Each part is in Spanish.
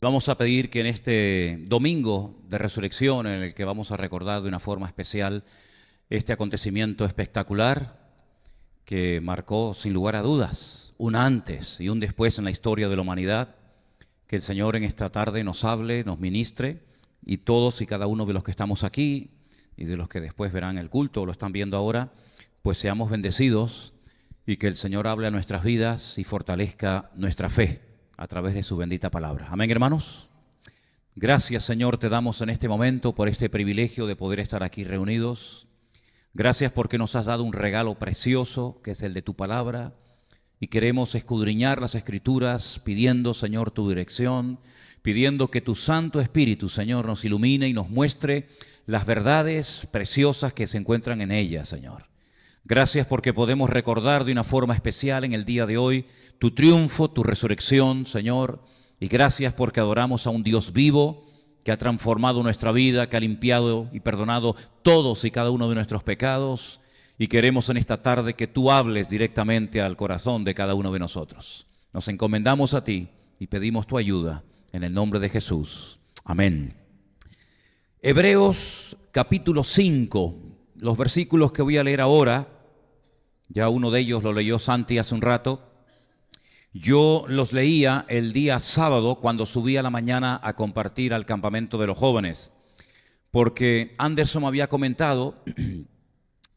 Vamos a pedir que en este domingo de resurrección, en el que vamos a recordar de una forma especial este acontecimiento espectacular que marcó sin lugar a dudas un antes y un después en la historia de la humanidad, que el Señor en esta tarde nos hable, nos ministre, y todos y cada uno de los que estamos aquí y de los que después verán el culto o lo están viendo ahora, pues seamos bendecidos y que el Señor hable a nuestras vidas y fortalezca nuestra fe a través de su bendita palabra. Amén, hermanos. Gracias, Señor, te damos en este momento por este privilegio de poder estar aquí reunidos. Gracias porque nos has dado un regalo precioso, que es el de tu palabra, y queremos escudriñar las Escrituras pidiendo, Señor, tu dirección, pidiendo que tu Santo Espíritu, Señor, nos ilumine y nos muestre las verdades preciosas que se encuentran en ellas, Señor. Gracias porque podemos recordar de una forma especial en el día de hoy tu triunfo, tu resurrección, Señor, y gracias porque adoramos a un Dios vivo que ha transformado nuestra vida, que ha limpiado y perdonado todos y cada uno de nuestros pecados, y queremos en esta tarde que tú hables directamente al corazón de cada uno de nosotros. Nos encomendamos a ti y pedimos tu ayuda en el nombre de Jesús. Amén. Hebreos capítulo 5, los versículos que voy a leer ahora, ya uno de ellos lo leyó Santi hace un rato. Yo los leía el día sábado cuando subí a la mañana a compartir al campamento de los jóvenes, porque Anderson me había comentado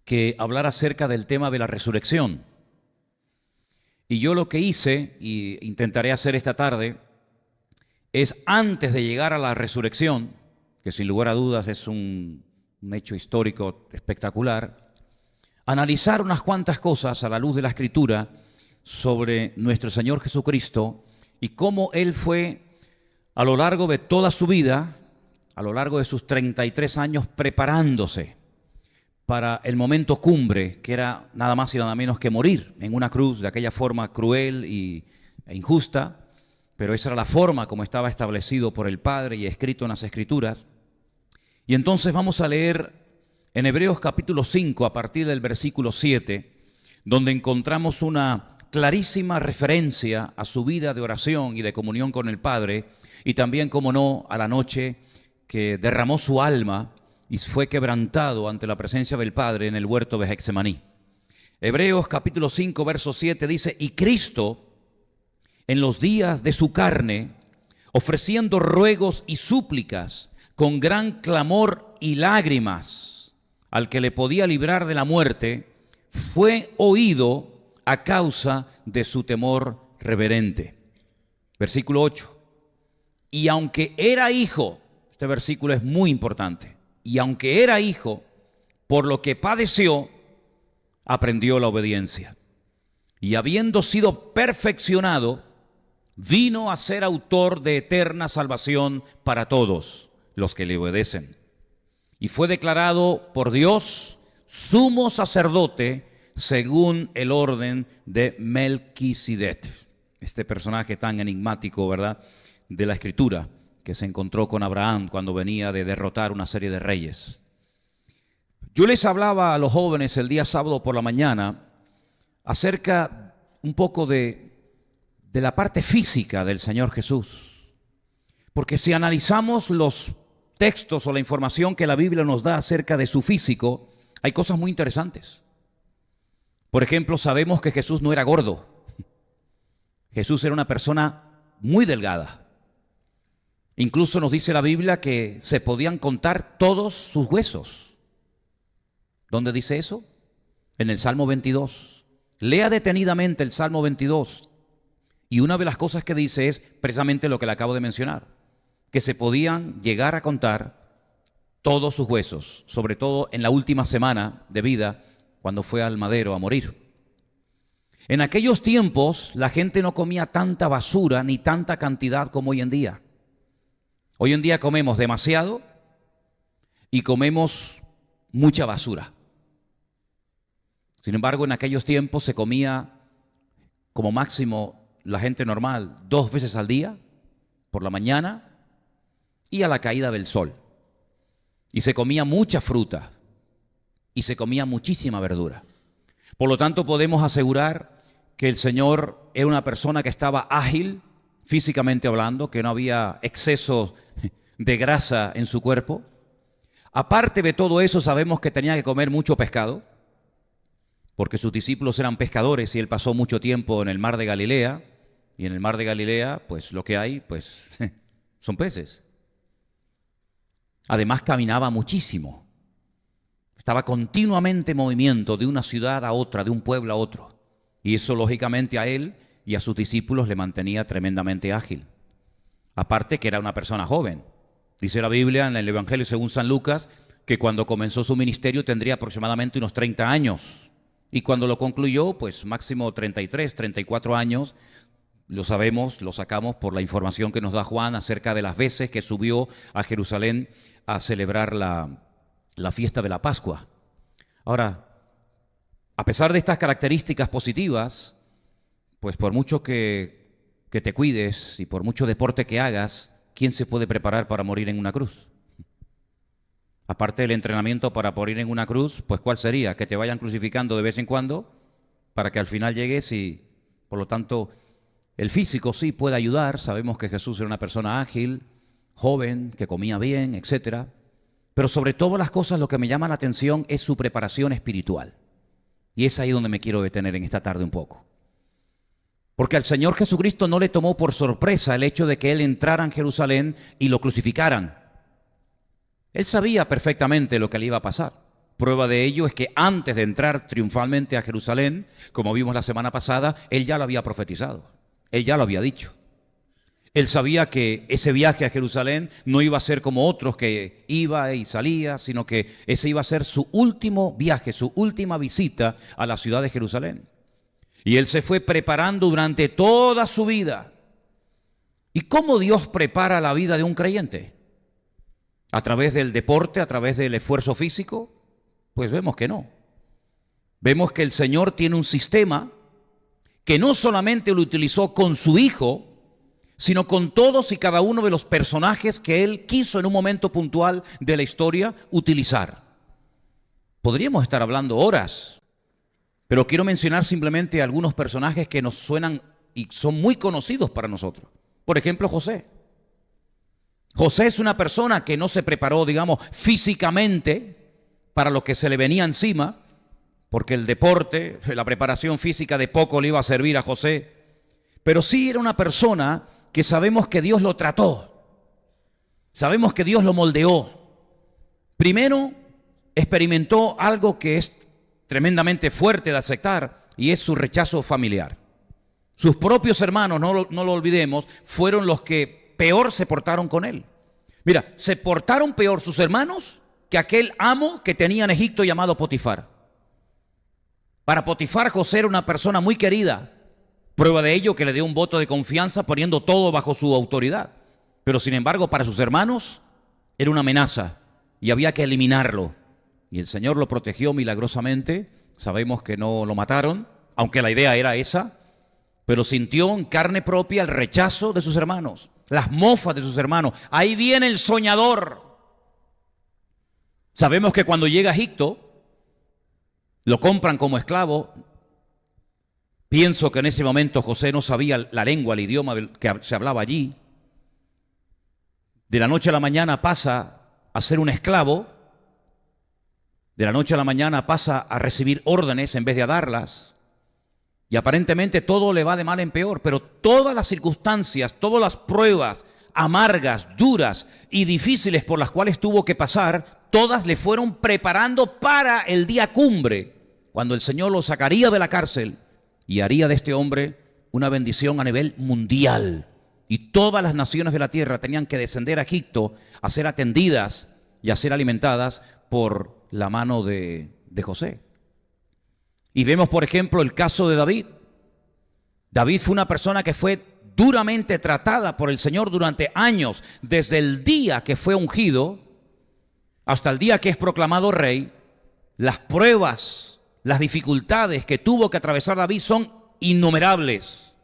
que hablar acerca del tema de la resurrección. Y yo lo que hice, y intentaré hacer esta tarde, es antes de llegar a la resurrección, que sin lugar a dudas es un hecho histórico espectacular, analizar unas cuantas cosas a la luz de la Escritura sobre nuestro Señor Jesucristo y cómo Él fue a lo largo de toda su vida, a lo largo de sus 33 años, preparándose para el momento cumbre, que era nada más y nada menos que morir en una cruz de aquella forma cruel e injusta, pero esa era la forma como estaba establecido por el Padre y escrito en las Escrituras. Y entonces vamos a leer en Hebreos capítulo 5, a partir del versículo 7, donde encontramos una clarísima referencia a su vida de oración y de comunión con el Padre, y también, como no, a la noche que derramó su alma y fue quebrantado ante la presencia del Padre en el huerto de Getsemaní. Hebreos capítulo 5, verso 7 dice: y Cristo, en los días de su carne, ofreciendo ruegos y súplicas con gran clamor y lágrimas al que le podía librar de la muerte, fue oído a causa de su temor reverente. Versículo 8. Y aunque era hijo, este versículo es muy importante, y aunque era hijo, por lo que padeció, aprendió la obediencia. Y habiendo sido perfeccionado, vino a ser autor de eterna salvación para todos los que le obedecen. Y fue declarado por Dios sumo sacerdote según el orden de Melquisedec. Este personaje tan enigmático, ¿verdad?, de la Escritura, que se encontró con Abraham cuando venía de derrotar una serie de reyes. Yo les hablaba a los jóvenes el día sábado por la mañana acerca un poco de la parte física del Señor Jesús. Porque si analizamos los textos o la información que la Biblia nos da acerca de su físico, hay cosas muy interesantes. Por ejemplo, sabemos que Jesús no era gordo. Jesús era una persona muy delgada. Incluso nos dice la Biblia que se podían contar todos sus huesos. ¿Dónde dice eso? En el Salmo 22. Lea detenidamente el Salmo 22. Y una de las cosas que dice es precisamente lo que le acabo de mencionar, que se podían llegar a contar todos sus huesos, sobre todo en la última semana de vida, cuando fue al madero a morir. En aquellos tiempos la gente no comía tanta basura ni tanta cantidad como hoy en día. Hoy en día comemos demasiado y comemos mucha basura. Sin embargo, en aquellos tiempos se comía como máximo la gente normal 2 veces al día, por la mañana y a la caída del sol. Y se comía mucha fruta y se comía muchísima verdura. Por lo tanto, podemos asegurar que el Señor era una persona que estaba ágil físicamente hablando, que no había exceso de grasa en su cuerpo. Aparte de todo eso, sabemos que tenía que comer mucho pescado, porque sus discípulos eran pescadores y él pasó mucho tiempo en el mar de Galilea, y en el mar de Galilea, pues lo que hay, pues son peces. Además caminaba muchísimo. Estaba continuamente en movimiento de una ciudad a otra, de un pueblo a otro. Y eso lógicamente a él y a sus discípulos le mantenía tremendamente ágil. Aparte que era una persona joven. Dice la Biblia en el Evangelio según San Lucas que cuando comenzó su ministerio tendría aproximadamente unos 30 años. Y cuando lo concluyó, pues máximo 33, 34 años. Lo sabemos, lo sacamos por la información que nos da Juan acerca de las veces que subió a Jerusalén a celebrar la fiesta de la Pascua. Ahora, a pesar de estas características positivas, pues por mucho que te cuides y por mucho deporte que hagas, ¿quién se puede preparar para morir en una cruz? Aparte del entrenamiento para morir en una cruz, pues ¿cuál sería? Que te vayan crucificando de vez en cuando para que al final llegues y, por lo tanto, el físico sí puede ayudar. Sabemos que Jesús era una persona ágil, joven, que comía bien, etcétera. Pero sobre todas las cosas lo que me llama la atención es su preparación espiritual. Y es ahí donde me quiero detener en esta tarde un poco. Porque al Señor Jesucristo no le tomó por sorpresa el hecho de que Él entrara en Jerusalén y lo crucificaran. Él sabía perfectamente lo que le iba a pasar. Prueba de ello es que antes de entrar triunfalmente a Jerusalén, como vimos la semana pasada, Él ya lo había profetizado. Él ya lo había dicho. Él sabía que ese viaje a Jerusalén no iba a ser como otros que iba y salía, sino que ese iba a ser su último viaje, su última visita a la ciudad de Jerusalén. Y él se fue preparando durante toda su vida. ¿Y cómo Dios prepara la vida de un creyente? ¿A través del deporte, a través del esfuerzo físico? Pues vemos que no. Vemos que el Señor tiene un sistema que no solamente lo utilizó con su Hijo, sino con todos y cada uno de los personajes que Él quiso en un momento puntual de la historia utilizar. Podríamos estar hablando horas, pero quiero mencionar simplemente algunos personajes que nos suenan y son muy conocidos para nosotros. Por ejemplo, José. José es una persona que no se preparó, digamos, físicamente para lo que se le venía encima, porque el deporte, la preparación física de poco le iba a servir a José, pero sí era una persona que sabemos que Dios lo trató, sabemos que Dios lo moldeó. Primero, experimentó algo que es tremendamente fuerte de aceptar, y es su rechazo familiar. Sus propios hermanos, no lo olvidemos, fueron los que peor se portaron con él. Mira, se portaron peor sus hermanos que aquel amo que tenía en Egipto llamado Potifar. Para Potifar, José era una persona muy querida. Prueba de ello que le dio un voto de confianza poniendo todo bajo su autoridad. Pero sin embargo, para sus hermanos era una amenaza y había que eliminarlo. Y el Señor lo protegió milagrosamente. Sabemos que no lo mataron, aunque la idea era esa, pero sintió en carne propia el rechazo de sus hermanos, las mofas de sus hermanos. Ahí viene el soñador. Sabemos que cuando llega a Egipto, lo compran como esclavo. Pienso que en ese momento José no sabía la lengua, el idioma que se hablaba allí. De la noche a la mañana pasa a ser un esclavo. De la noche a la mañana pasa a recibir órdenes en vez de a darlas. Y aparentemente todo le va de mal en peor, pero todas las circunstancias, todas las pruebas amargas, duras y difíciles por las cuales tuvo que pasar, todas le fueron preparando para el día cumbre, cuando el Señor lo sacaría de la cárcel y haría de este hombre una bendición a nivel mundial. Y todas las naciones de la tierra tenían que descender a Egipto a ser atendidas y a ser alimentadas por la mano de José. Y vemos, por ejemplo, el caso de David. David fue una persona que fue duramente tratada por el Señor durante años, desde el día que fue ungido hasta el día que es proclamado rey. Las pruebas, las dificultades que tuvo que atravesar David son innumerables.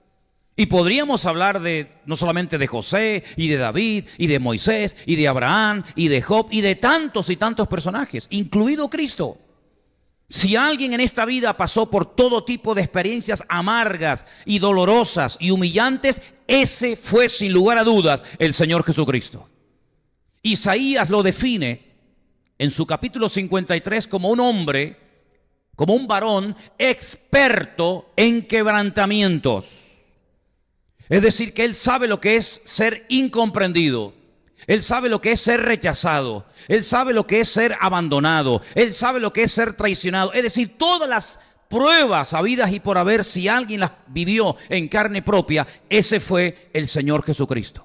Y podríamos hablar no solamente de José y de David y de Moisés y de Abraham y de Job y de tantos y tantos personajes, incluido Cristo. Si alguien en esta vida pasó por todo tipo de experiencias amargas y dolorosas y humillantes, ese fue sin lugar a dudas el Señor Jesucristo. Isaías lo define en su capítulo 53 como un hombre, como un varón experto en quebrantamientos. Es decir, que él sabe lo que es ser incomprendido. Él sabe lo que es ser rechazado. Él sabe lo que es ser abandonado. Él sabe lo que es ser traicionado. Es decir, todas las pruebas habidas y por haber, si alguien las vivió en carne propia, ese fue el Señor Jesucristo.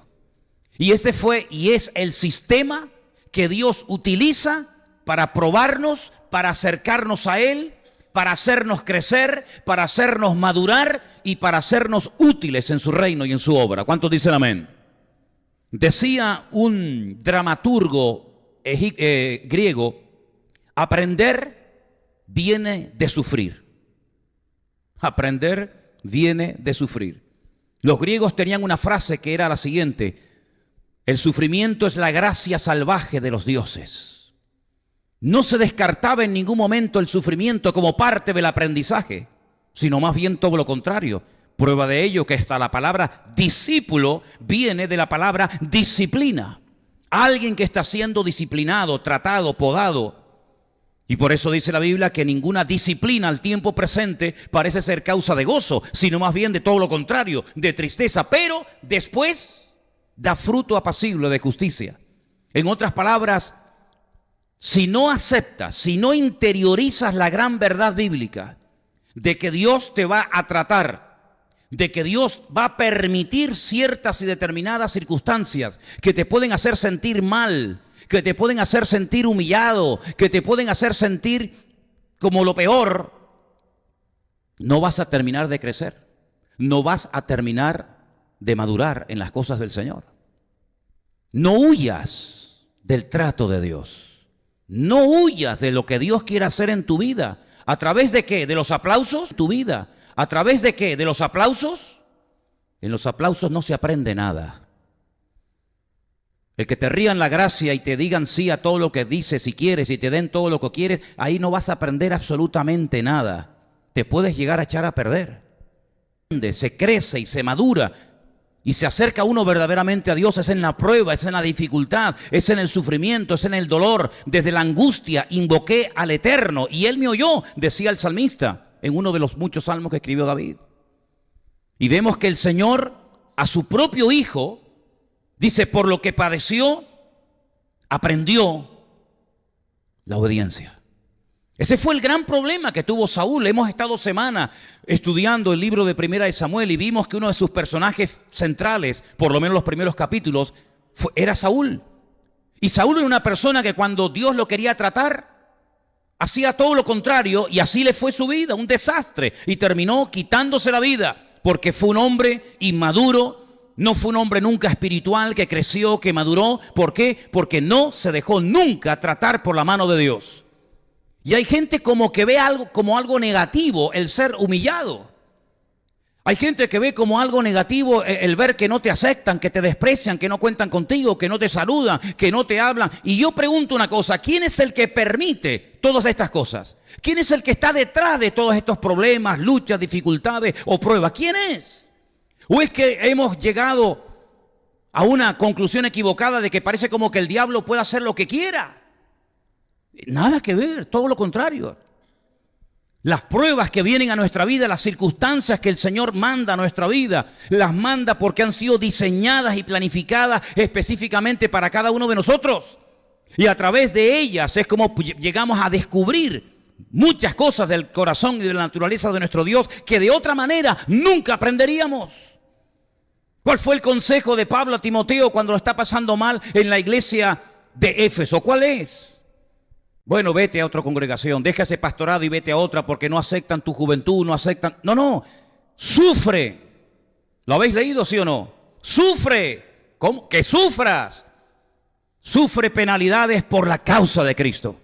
Y ese fue y es el sistema que Dios utiliza para probarnos, para acercarnos a Él, para hacernos crecer, para hacernos madurar y para hacernos útiles en su reino y en su obra. ¿Cuántos dicen amén? Decía un dramaturgo griego, aprender viene de sufrir. Aprender viene de sufrir. Los griegos tenían una frase que era la siguiente: el sufrimiento es la gracia salvaje de los dioses. No se descartaba en ningún momento el sufrimiento como parte del aprendizaje, sino más bien todo lo contrario. Prueba de ello que hasta la palabra discípulo viene de la palabra disciplina. Alguien que está siendo disciplinado, tratado, podado. Y por eso dice la Biblia que ninguna disciplina al tiempo presente parece ser causa de gozo, sino más bien de todo lo contrario, de tristeza. Pero después da fruto apacible de justicia. En otras palabras, si no aceptas, si no interiorizas la gran verdad bíblica de que Dios te va a tratar, de que Dios va a permitir ciertas y determinadas circunstancias que te pueden hacer sentir mal, que te pueden hacer sentir humillado, que te pueden hacer sentir como lo peor, no vas a terminar de crecer, no vas a terminar de madurar en las cosas del Señor. No huyas del trato de Dios, no huyas de lo que Dios quiere hacer en tu vida. ¿A través de qué? ¿De los aplausos? Tu vida. ¿A través de qué? ¿De los aplausos? En los aplausos no se aprende nada. El que te rían la gracia y te digan sí a todo lo que dices si quieres y te den todo lo que quieres, ahí no vas a aprender absolutamente nada. Te puedes llegar a echar a perder. Se crece y se madura y se acerca uno verdaderamente a Dios. Es en la prueba, es en la dificultad, es en el sufrimiento, es en el dolor. Desde la angustia invoqué al Eterno y Él me oyó, decía el salmista en uno de los muchos salmos que escribió David. Y vemos que el Señor a su propio Hijo, dice, por lo que padeció, aprendió la obediencia. Ese fue el gran problema que tuvo Saúl. Hemos estado semanas estudiando el libro de Primera de Samuel y vimos que uno de sus personajes centrales, por lo menos los primeros capítulos, era Saúl. Y Saúl era una persona que cuando Dios lo quería tratar, hacía todo lo contrario y así le fue su vida, un desastre. Y terminó quitándose la vida porque fue un hombre inmaduro, no fue un hombre nunca espiritual que creció, que maduró. ¿Por qué? Porque no se dejó nunca tratar por la mano de Dios. Y hay gente como que ve algo como algo negativo el ser humillado. Hay gente que ve como algo negativo el ver que no te aceptan, que te desprecian, que no cuentan contigo, que no te saludan, que no te hablan. Y yo pregunto una cosa, ¿quién es el que permite todas estas cosas? ¿Quién es el que está detrás de todos estos problemas, luchas, dificultades o pruebas? ¿Quién es? ¿O es que hemos llegado a una conclusión equivocada de que parece como que el diablo puede hacer lo que quiera? Nada que ver, todo lo contrario. Las pruebas que vienen a nuestra vida, las circunstancias que el Señor manda a nuestra vida, las manda porque han sido diseñadas y planificadas específicamente para cada uno de nosotros. Y a través de ellas es como llegamos a descubrir muchas cosas del corazón y de la naturaleza de nuestro Dios que de otra manera nunca aprenderíamos. ¿Cuál fue el consejo de Pablo a Timoteo cuando lo está pasando mal en la iglesia de Éfeso? ¿Cuál es? Bueno, vete a otra congregación, deja ese pastorado y vete a otra porque no aceptan tu juventud, no aceptan... No, sufre. ¿Lo habéis leído, sí o no? Sufre. ¿Cómo? Que sufras. Sufre penalidades por la causa de Cristo.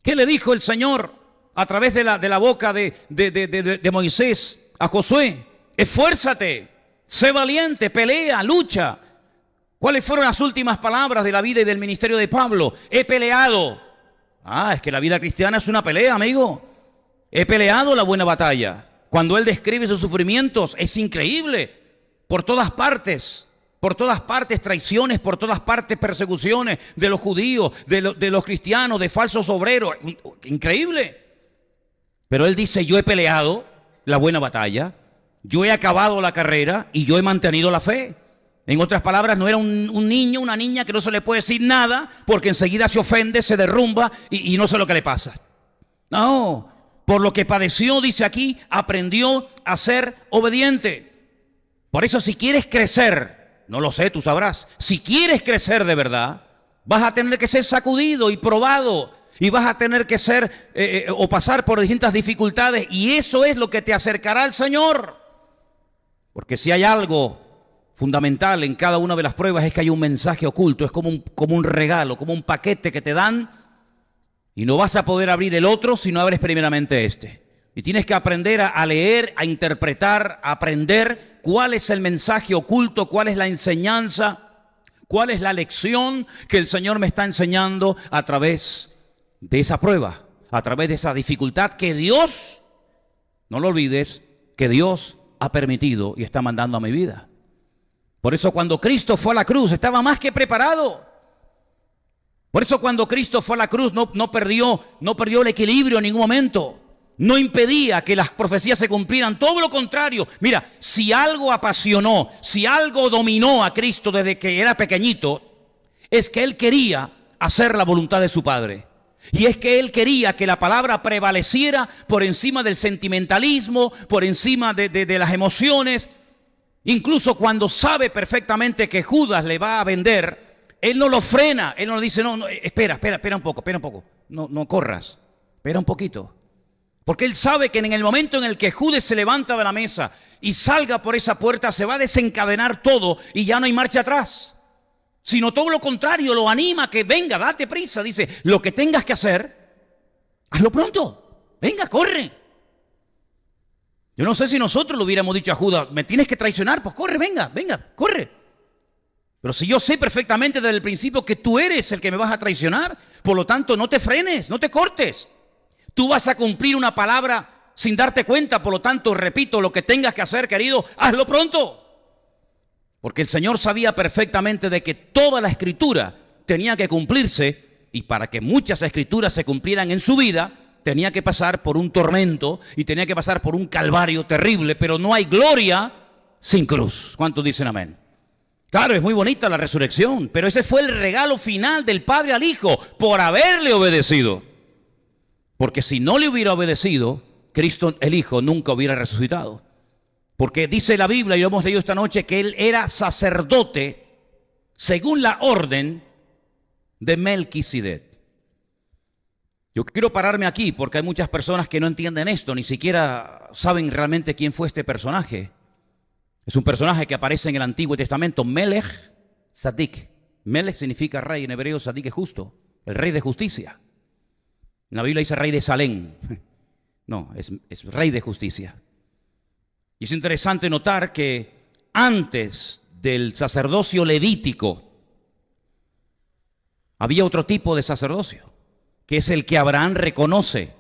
¿Qué le dijo el Señor a través de la boca de Moisés a Josué? Esfuérzate, sé valiente, pelea, lucha. ¿Cuáles fueron las últimas palabras de la vida y del ministerio de Pablo? He peleado Es que la vida cristiana es una pelea, amigo. He peleado la buena batalla. Cuando él describe sus sufrimientos, es increíble. Por todas partes traiciones, por todas partes persecuciones de los judíos, de los cristianos, de falsos obreros. Increíble. Pero él dice, yo he peleado la buena batalla, yo he acabado la carrera y yo he mantenido la fe. En otras palabras, no era un niño, una niña que no se le puede decir nada porque enseguida se ofende, se derrumba y no sé lo que le pasa. No, por lo que padeció, dice aquí, aprendió a ser obediente. Por eso, si quieres crecer, no lo sé, tú sabrás, si quieres crecer de verdad, vas a tener que ser sacudido y probado. Y vas a tener que ser o pasar por distintas dificultades. Y eso es lo que te acercará al Señor. Porque si hay algo fundamental en cada una de las pruebas, es que hay un mensaje oculto. Es como un regalo, como un paquete que te dan. Y no vas a poder abrir el otro si no abres primeramente este. Y tienes que aprender a leer, a interpretar, a aprender cuál es el mensaje oculto, cuál es la enseñanza, cuál es la lección que el Señor me está enseñando a través de esa prueba, a través de esa dificultad que Dios, no lo olvides, que Dios ha permitido y está mandando a mi vida. Por eso cuando Cristo fue a la cruz estaba más que preparado. Por eso cuando Cristo fue a la cruz no perdió el equilibrio en ningún momento. No impedía que las profecías se cumplieran, todo lo contrario. Mira, si algo apasionó, si algo dominó a Cristo desde que era pequeñito, es que Él quería hacer la voluntad de su Padre. Y es que Él quería que la palabra prevaleciera por encima del sentimentalismo, por encima de las emociones. Incluso cuando sabe perfectamente que Judas le va a vender, Él no lo frena, Él no le dice, no, espera un poco, no corras, espera un poquito. Porque Él sabe que en el momento en el que Judas se levanta de la mesa y salga por esa puerta, se va a desencadenar todo y ya no hay marcha atrás. Sino todo lo contrario, lo anima a que venga, date prisa. Dice, lo que tengas que hacer, hazlo pronto. Venga, corre. Yo no sé si nosotros le hubiéramos dicho a Judas, me tienes que traicionar, pues corre, venga, corre. Pero si yo sé perfectamente desde el principio que tú eres el que me vas a traicionar, por lo tanto no te frenes, no te cortes. Tú vas a cumplir una palabra sin darte cuenta, por lo tanto, repito, lo que tengas que hacer, querido, hazlo pronto. Porque el Señor sabía perfectamente de que toda la escritura tenía que cumplirse, y para que muchas escrituras se cumplieran en su vida, tenía que pasar por un tormento y tenía que pasar por un calvario terrible, pero no hay gloria sin cruz. ¿Cuántos dicen amén? Claro, es muy bonita la resurrección, pero ese fue el regalo final del Padre al Hijo por haberle obedecido. Porque si no le hubiera obedecido, Cristo el Hijo nunca hubiera resucitado. Porque dice la Biblia, y lo hemos leído esta noche, que Él era sacerdote según la orden de Melquisedec. Yo quiero pararme aquí porque hay muchas personas que no entienden esto, ni siquiera saben realmente quién fue este personaje. Es un personaje que aparece en el Antiguo Testamento, Melech Sadik. Melech significa rey, en hebreo Sadik es justo, el rey de justicia. En la Biblia dice rey de Salem. No, es rey de justicia. Y es interesante notar que antes del sacerdocio levítico había otro tipo de sacerdocio, que es el que Abraham reconoce.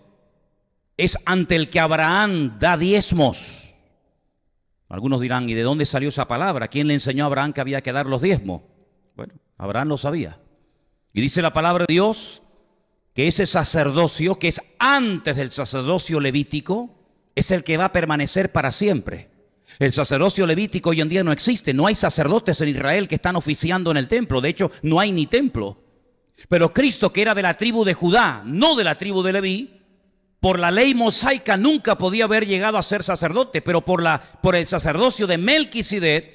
Es ante el que Abraham da diezmos. Algunos dirán, ¿y de dónde salió esa palabra? ¿Quién le enseñó a Abraham que había que dar los diezmos? Bueno, Abraham lo sabía. Y dice la palabra de Dios que ese sacerdocio, que es antes del sacerdocio levítico, es el que va a permanecer para siempre. El sacerdocio levítico hoy en día no existe. No hay sacerdotes en Israel que están oficiando en el templo. De hecho, no hay ni templo. Pero Cristo, que era de la tribu de Judá, no de la tribu de Leví, por la ley mosaica nunca podía haber llegado a ser sacerdote, pero por el sacerdocio de Melquisedec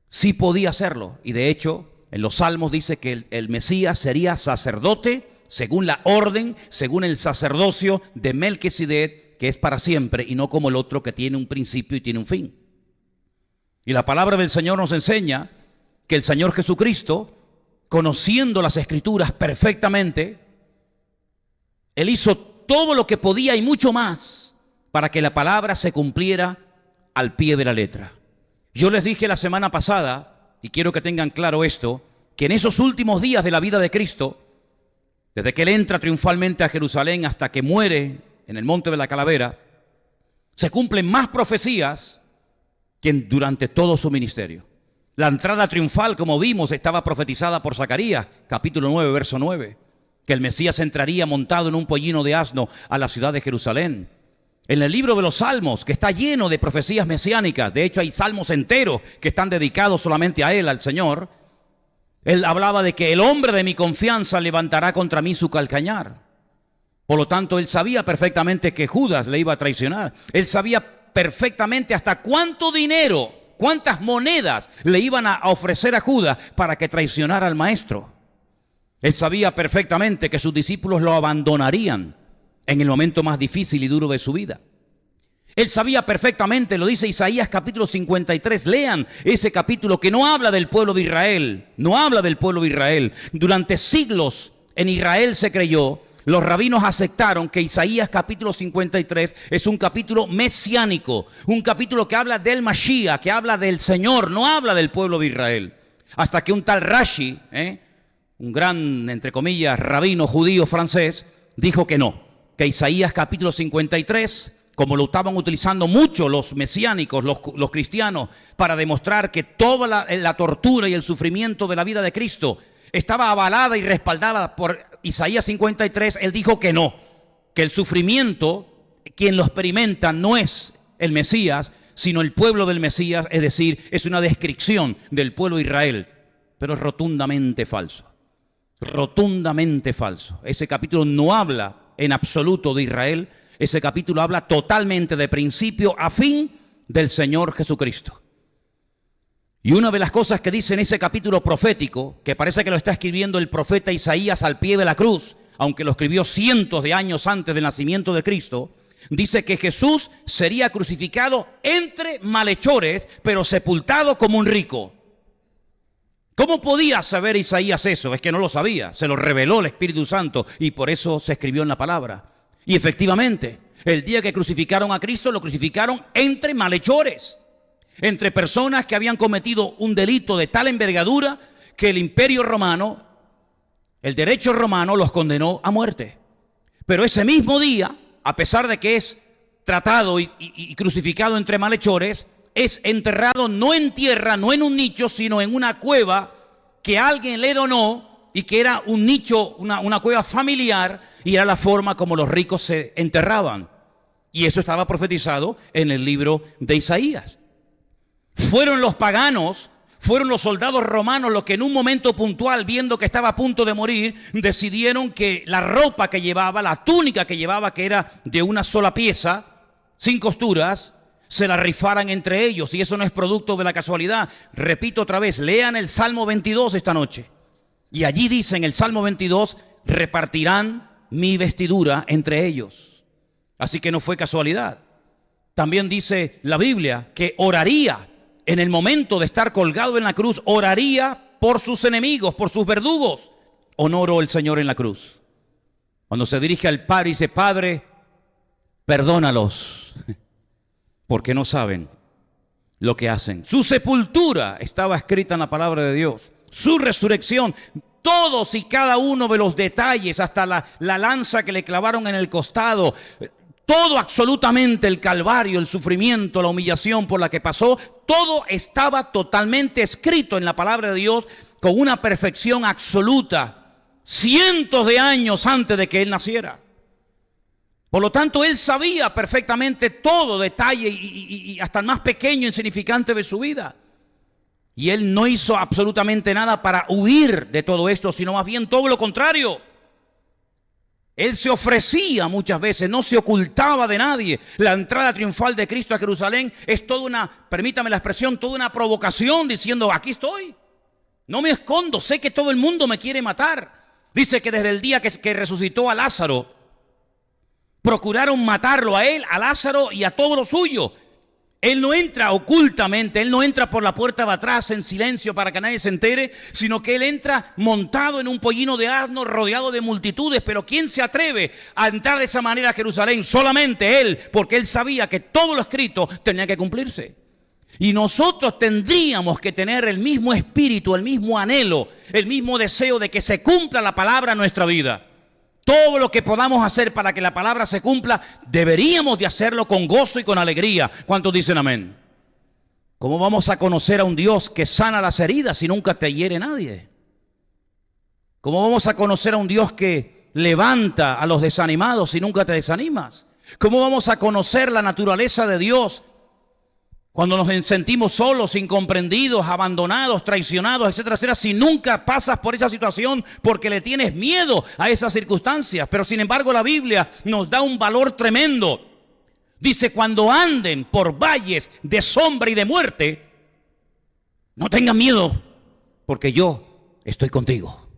sí podía hacerlo. Y de hecho, en los Salmos dice que el Mesías sería sacerdote según la orden, según el sacerdocio de Melquisedec, que es para siempre y no como el otro que tiene un principio y tiene un fin. Y la palabra del Señor nos enseña que el Señor Jesucristo, conociendo las Escrituras perfectamente, Él hizo todo lo que podía y mucho más para que la palabra se cumpliera al pie de la letra. Yo les dije la semana pasada, y quiero que tengan claro esto, que en esos últimos días de la vida de Cristo, desde que él entra triunfalmente a Jerusalén hasta que muere en el Monte de la Calavera, se cumplen más profecías que durante todo su ministerio. La entrada triunfal, como vimos, estaba profetizada por Zacarías, capítulo 9, verso 9, que el Mesías entraría montado en un pollino de asno a la ciudad de Jerusalén. En el libro de los Salmos, que está lleno de profecías mesiánicas, de hecho hay salmos enteros que están dedicados solamente a él, al Señor, él hablaba de que el hombre de mi confianza levantará contra mí su calcañar. Por lo tanto, él sabía perfectamente que Judas le iba a traicionar. Él sabía perfectamente hasta cuánto dinero, cuántas monedas le iban a ofrecer a Judas para que traicionara al maestro. Él sabía perfectamente que sus discípulos lo abandonarían en el momento más difícil y duro de su vida. Él sabía perfectamente, lo dice Isaías capítulo 53, lean ese capítulo que no habla del pueblo de Israel, no habla del pueblo de Israel. Durante siglos en Israel se creyó, los rabinos aceptaron que Isaías capítulo 53 es un capítulo mesiánico, un capítulo que habla del Mashiach, que habla del Señor, no habla del pueblo de Israel. Hasta que un tal Rashi, un gran, entre comillas, rabino judío francés, dijo que no, que Isaías capítulo 53, como lo estaban utilizando mucho los mesiánicos, los cristianos, para demostrar que toda la tortura y el sufrimiento de la vida de Cristo estaba avalada y respaldada por Isaías 53, él dijo que no, que el sufrimiento, quien lo experimenta no es el Mesías, sino el pueblo del Mesías, es decir, es una descripción del pueblo de Israel, pero es rotundamente falso, rotundamente falso. Ese capítulo no habla en absoluto de Israel, ese capítulo habla totalmente de principio a fin del Señor Jesucristo. Y una de las cosas que dice en ese capítulo profético, que parece que lo está escribiendo el profeta Isaías al pie de la cruz, aunque lo escribió cientos de años antes del nacimiento de Cristo, dice que Jesús sería crucificado entre malhechores, pero sepultado como un rico. ¿Cómo podía saber Isaías eso? Es que no lo sabía, se lo reveló el Espíritu Santo y por eso se escribió en la palabra. Y efectivamente, el día que crucificaron a Cristo, lo crucificaron entre malhechores, entre personas que habían cometido un delito de tal envergadura que el imperio romano, el derecho romano los condenó a muerte. Pero ese mismo día, a pesar de que es tratado y crucificado entre malhechores, es enterrado no en tierra, no en un nicho, sino en una cueva que alguien le donó y que era un nicho, una cueva familiar, y era la forma como los ricos se enterraban. Y eso estaba profetizado en el libro de Isaías. Fueron los paganos, fueron los soldados romanos los que en un momento puntual, viendo que estaba a punto de morir, decidieron que la ropa que llevaba, la túnica que llevaba, que era de una sola pieza, sin costuras, se la rifaran entre ellos. Y eso no es producto de la casualidad. Repito otra vez, lean el Salmo 22 esta noche. Y allí dice en el Salmo 22, repartirán mi vestidura entre ellos. Así que no fue casualidad. También dice la Biblia que oraría en el momento de estar colgado en la cruz, oraría por sus enemigos, por sus verdugos. ¿O no oró el Señor en la cruz? Cuando se dirige al Padre y dice, Padre, perdónalos, porque no saben lo que hacen. Su sepultura estaba escrita en la palabra de Dios. Su resurrección, todos y cada uno de los detalles, hasta la lanza que le clavaron en el costado, todo absolutamente, el calvario, el sufrimiento, la humillación por la que pasó, todo estaba totalmente escrito en la palabra de Dios con una perfección absoluta, cientos de años antes de que él naciera. Por lo tanto, él sabía perfectamente todo detalle y hasta el más pequeño e insignificante de su vida. Y él no hizo absolutamente nada para huir de todo esto, sino más bien todo lo contrario. Él se ofrecía muchas veces, no se ocultaba de nadie. La entrada triunfal de Cristo a Jerusalén es toda una, permítame la expresión, toda una provocación diciendo, aquí estoy, no me escondo, sé que todo el mundo me quiere matar. Dice que desde el día que resucitó a Lázaro, procuraron matarlo a él, a Lázaro y a todo lo suyo. Él no entra ocultamente, él no entra por la puerta de atrás en silencio para que nadie se entere, sino que él entra montado en un pollino de asno rodeado de multitudes. Pero ¿quién se atreve a entrar de esa manera a Jerusalén? Solamente él, porque él sabía que todo lo escrito tenía que cumplirse. Y nosotros tendríamos que tener el mismo espíritu, el mismo anhelo, el mismo deseo de que se cumpla la palabra en nuestra vida. Todo lo que podamos hacer para que la palabra se cumpla, deberíamos de hacerlo con gozo y con alegría. ¿Cuántos dicen amén? ¿Cómo vamos a conocer a un Dios que sana las heridas si nunca te hiere nadie? ¿Cómo vamos a conocer a un Dios que levanta a los desanimados si nunca te desanimas? ¿Cómo vamos a conocer la naturaleza de Dios cuando nos sentimos solos, incomprendidos, abandonados, traicionados, etcétera, etcétera, si nunca pasas por esa situación porque le tienes miedo a esas circunstancias? Pero sin embargo la Biblia nos da un valor tremendo. Dice, cuando anden por valles de sombra y de muerte, no tengan miedo, porque yo estoy contigo.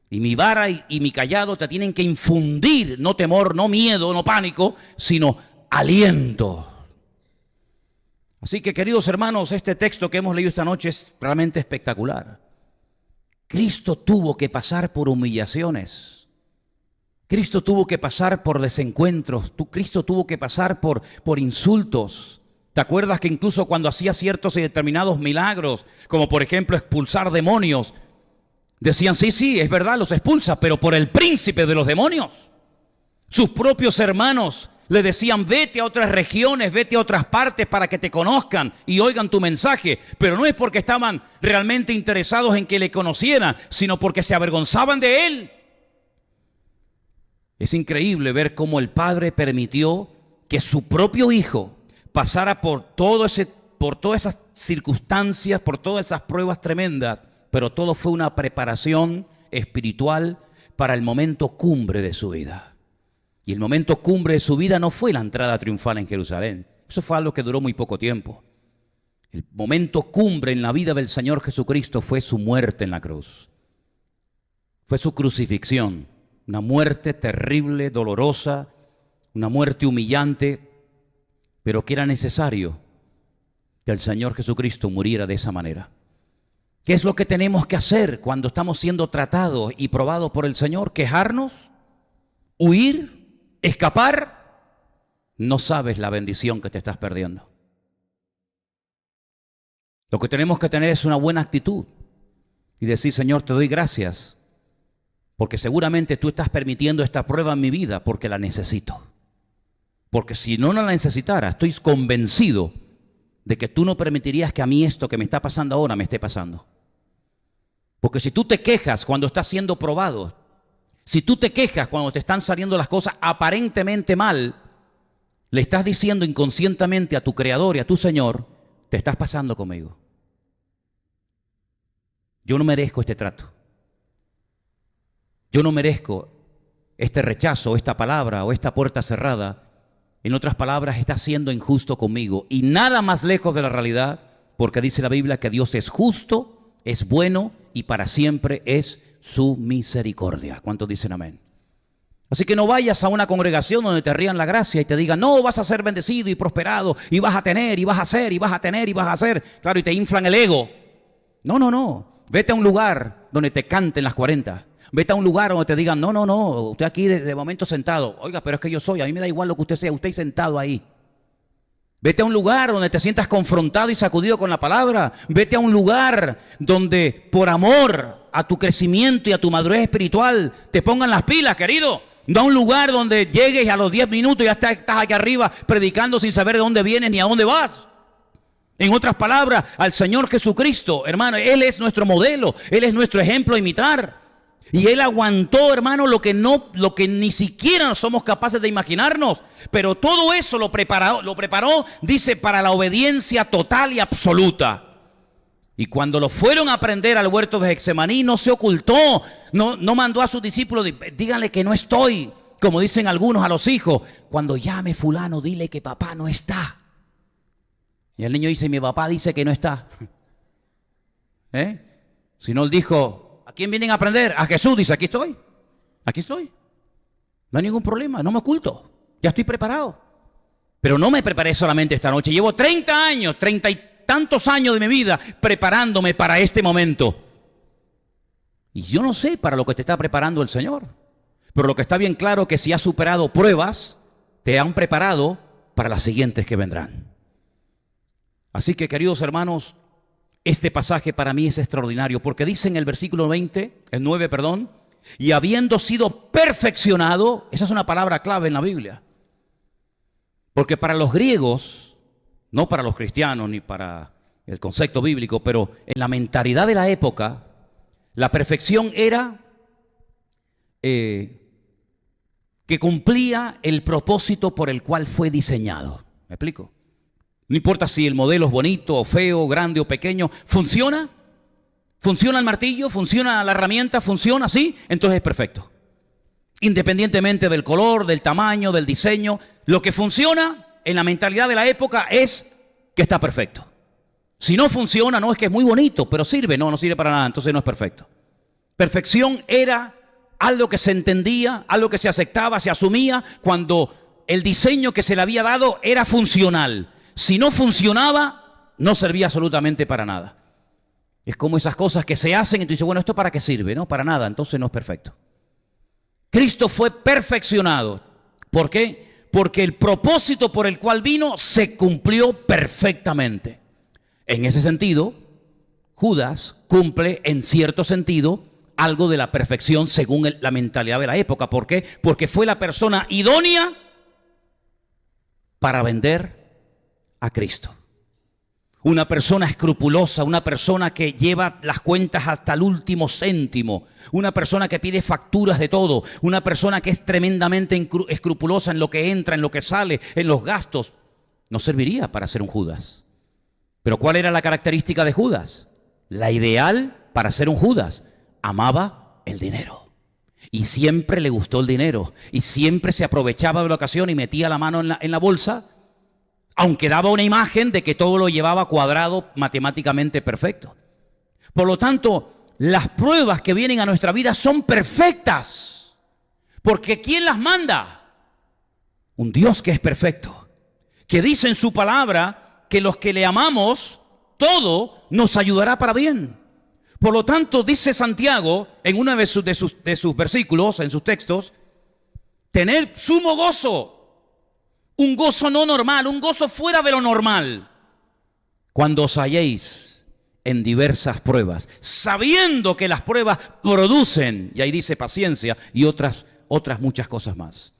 Y mi vara y mi cayado te tienen que infundir, no temor, no miedo, no pánico, sino aliento. Así que, queridos hermanos, este texto que hemos leído esta noche es realmente espectacular. Cristo tuvo que pasar por humillaciones. Cristo tuvo que pasar por desencuentros. Cristo tuvo que pasar por insultos. ¿Te acuerdas que incluso cuando hacía ciertos y determinados milagros, como por ejemplo expulsar demonios, decían, sí, es verdad, los expulsa, pero por el príncipe de los demonios? Sus propios hermanos le decían, vete a otras regiones, vete a otras partes para que te conozcan y oigan tu mensaje. Pero no es porque estaban realmente interesados en que le conocieran, sino porque se avergonzaban de él. Es increíble ver cómo el Padre permitió que su propio Hijo pasara por todas esas circunstancias, por todas esas pruebas tremendas, pero todo fue una preparación espiritual para el momento cumbre de su vida. Y el momento cumbre de su vida no fue la entrada triunfal en Jerusalén. Eso fue algo que duró muy poco tiempo. El momento cumbre en la vida del Señor Jesucristo fue su muerte en la cruz. Fue su crucifixión. Una muerte terrible, dolorosa, una muerte humillante, pero que era necesario que el Señor Jesucristo muriera de esa manera. ¿Qué es lo que tenemos que hacer cuando estamos siendo tratados y probados por el Señor? ¿Quejarnos? ¿Huir? ¿Escapar? No sabes la bendición que te estás perdiendo. Lo que tenemos que tener es una buena actitud y decir, Señor, te doy gracias, porque seguramente tú estás permitiendo esta prueba en mi vida porque la necesito. Porque si no la necesitara, estoy convencido de que tú no permitirías que a mí esto que me está pasando ahora me esté pasando. Porque si tú te quejas cuando estás siendo probado, si tú te quejas cuando te están saliendo las cosas aparentemente mal, le estás diciendo inconscientemente a tu Creador y a tu Señor, te estás pasando conmigo. Yo no merezco este trato. Yo no merezco este rechazo, esta palabra o esta puerta cerrada. En otras palabras, estás siendo injusto conmigo. Y nada más lejos de la realidad, porque dice la Biblia que Dios es justo, es bueno y para siempre es su misericordia. ¿Cuántos dicen amén? Así que no vayas a una congregación donde te rían la gracia y te digan, no, vas a ser bendecido y prosperado y vas a tener y vas a hacer y vas a tener y vas a hacer. Claro, y te inflan el ego. No. Vete a un lugar donde te canten las 40. Vete a un lugar donde te digan, no, usted aquí de momento sentado. Oiga, pero es que yo soy, a mí me da igual lo que usted sea, usted sentado ahí. Vete a un lugar donde te sientas confrontado y sacudido con la palabra. Vete a un lugar donde por amor a tu crecimiento y a tu madurez espiritual te pongan las pilas, querido. No a un lugar donde llegues y a los 10 minutos ya estás aquí arriba predicando sin saber de dónde vienes ni a dónde vas. En otras palabras, al Señor Jesucristo, hermano, Él es nuestro modelo, Él es nuestro ejemplo a imitar. Y Él aguantó, hermano, lo que ni siquiera somos capaces de imaginarnos. Pero todo eso lo preparó, dice, para la obediencia total y absoluta. Y cuando lo fueron a prender al huerto de Getsemaní, no se ocultó, no mandó a sus discípulos, díganle que no estoy, como dicen algunos a los hijos. Cuando llame fulano, dile que papá no está. Y el niño dice, mi papá dice que no está. Si no, él dijo, ¿a quién vienen a aprender? A Jesús, dice, aquí estoy. No hay ningún problema, no me oculto. Ya estoy preparado. Pero no me preparé solamente esta noche. Llevo 30 años, 30 y tantos años de mi vida preparándome para este momento. Y yo no sé para lo que te está preparando el Señor. Pero lo que está bien claro es que si has superado pruebas, te han preparado para las siguientes que vendrán. Así que, queridos hermanos, este pasaje para mí es extraordinario porque dice en el versículo 9, y habiendo sido perfeccionado, esa es una palabra clave en la Biblia. Porque para los griegos, no para los cristianos ni para el concepto bíblico, pero en la mentalidad de la época, la perfección era que cumplía el propósito por el cual fue diseñado. ¿Me explico? No importa si el modelo es bonito o feo, grande o pequeño, ¿funciona? ¿Funciona el martillo? ¿Funciona la herramienta? ¿Funciona así? Entonces es perfecto. Independientemente del color, del tamaño, del diseño, lo que funciona en la mentalidad de la época es que está perfecto. Si no funciona, no es que es muy bonito, pero sirve, no sirve para nada, entonces no es perfecto. Perfección era algo que se entendía, algo que se aceptaba, se asumía cuando el diseño que se le había dado era funcional. Si no funcionaba, no servía absolutamente para nada. Es como esas cosas que se hacen y tú dices, bueno, ¿esto para qué sirve? No, para nada, entonces no es perfecto. Cristo fue perfeccionado. ¿Por qué? Porque el propósito por el cual vino se cumplió perfectamente. En ese sentido, Judas cumple en cierto sentido algo de la perfección según la mentalidad de la época. ¿Por qué? Porque fue la persona idónea para vender a Cristo. Una persona escrupulosa, una persona que lleva las cuentas hasta el último céntimo, una persona que pide facturas de todo, una persona que es tremendamente escrupulosa en lo que entra, en lo que sale, en los gastos, no serviría para ser un Judas. Pero ¿cuál era la característica de Judas? La ideal para ser un Judas: amaba el dinero. Y siempre le gustó el dinero. Y siempre se aprovechaba de la ocasión y metía la mano en la bolsa, aunque daba una imagen de que todo lo llevaba cuadrado, matemáticamente perfecto. Por lo tanto, las pruebas que vienen a nuestra vida son perfectas. Porque ¿quién las manda? Un Dios que es perfecto, que dice en su palabra que los que le amamos, todo nos ayudará para bien. Por lo tanto, dice Santiago en uno de sus versículos, en sus textos, tener sumo gozo. Un gozo no normal, un gozo fuera de lo normal, cuando os halléis en diversas pruebas, sabiendo que las pruebas producen, y ahí dice paciencia, y otras muchas cosas más.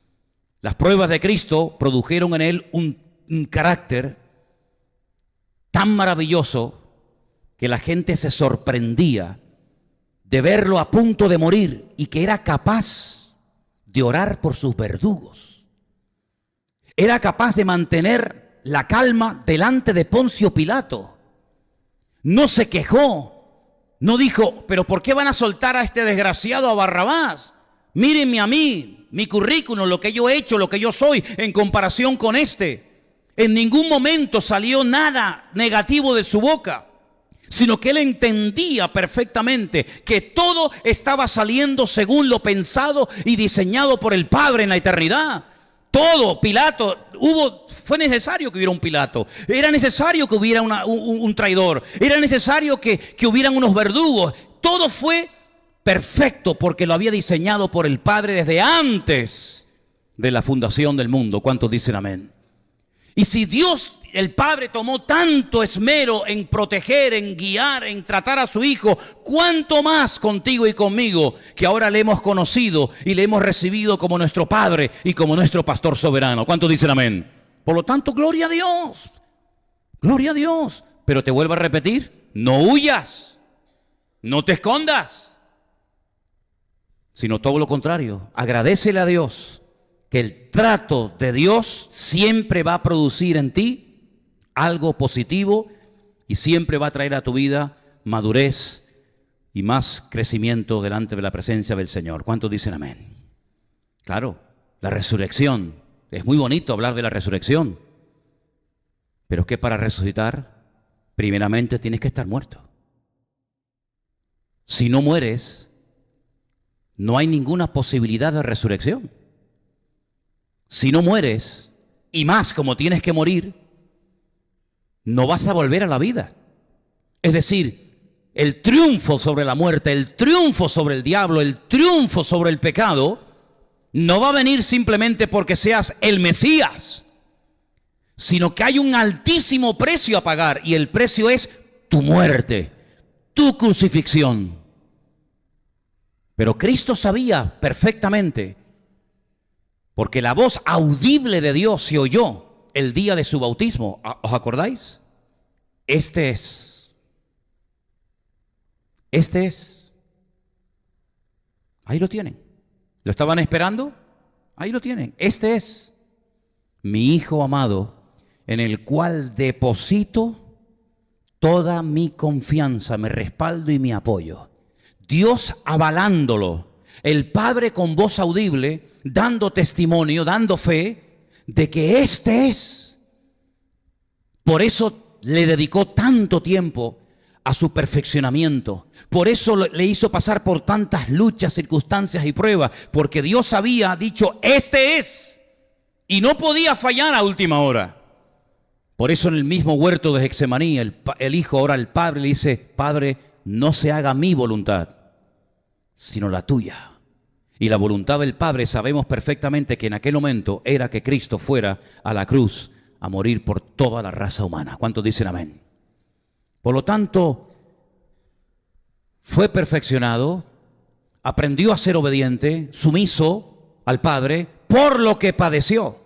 Las pruebas de Cristo produjeron en él un carácter tan maravilloso que la gente se sorprendía de verlo a punto de morir y que era capaz de orar por sus verdugos. Era capaz de mantener la calma delante de Poncio Pilato. No se quejó. No dijo, pero ¿por qué van a soltar a este desgraciado, a Barrabás? Mírenme a mí, mi currículum, lo que yo he hecho, lo que yo soy en comparación con este. En ningún momento salió nada negativo de su boca, sino que él entendía perfectamente que todo estaba saliendo según lo pensado y diseñado por el Padre en la eternidad. Todo, Pilato, fue necesario que hubiera un Pilato, era necesario que hubiera un traidor, era necesario que hubieran unos verdugos. Todo fue perfecto porque lo había diseñado por el Padre desde antes de la fundación del mundo. ¿Cuántos dicen amén? Y si Dios, el Padre, tomó tanto esmero en proteger, en guiar, en tratar a su Hijo, ¿cuánto más contigo y conmigo, que ahora le hemos conocido y le hemos recibido como nuestro Padre y como nuestro Pastor soberano? ¿Cuántos dicen amén? Por lo tanto, gloria a Dios. Gloria a Dios. Pero te vuelvo a repetir, no huyas, no te escondas, sino todo lo contrario. Agradécele a Dios que el trato de Dios siempre va a producir en ti algo positivo y siempre va a traer a tu vida madurez y más crecimiento delante de la presencia del Señor. ¿Cuántos dicen amén? Claro, la resurrección. Es muy bonito hablar de la resurrección, pero es que para resucitar, primeramente tienes que estar muerto. Si no mueres, no hay ninguna posibilidad de resurrección. Si no mueres, y más como tienes que morir, no vas a volver a la vida. Es decir, el triunfo sobre la muerte, el triunfo sobre el diablo, el triunfo sobre el pecado, no va a venir simplemente porque seas el Mesías, sino que hay un altísimo precio a pagar, y el precio es tu muerte, tu crucifixión. Pero Cristo sabía perfectamente, porque la voz audible de Dios se oyó el día de su bautismo. ¿Os acordáis? Este es. Ahí lo tienen. ¿Lo estaban esperando? Ahí lo tienen. Este es mi Hijo amado, en el cual deposito toda mi confianza, mi respaldo y mi apoyo. Dios avalándolo, el Padre con voz audible, dando testimonio, dando fe de que este es. Por eso le dedicó tanto tiempo a su perfeccionamiento. Por eso le hizo pasar por tantas luchas, circunstancias y pruebas, porque Dios había dicho, este es, y no podía fallar a última hora. Por eso en el mismo huerto de Getsemaní, el Hijo ora al Padre y le dice, Padre, no se haga mi voluntad, sino la tuya. Y la voluntad del Padre sabemos perfectamente que en aquel momento era que Cristo fuera a la cruz a morir por toda la raza humana. ¿Cuántos dicen amén? Por lo tanto, fue perfeccionado, aprendió a ser obediente, sumiso al Padre, por lo que padeció.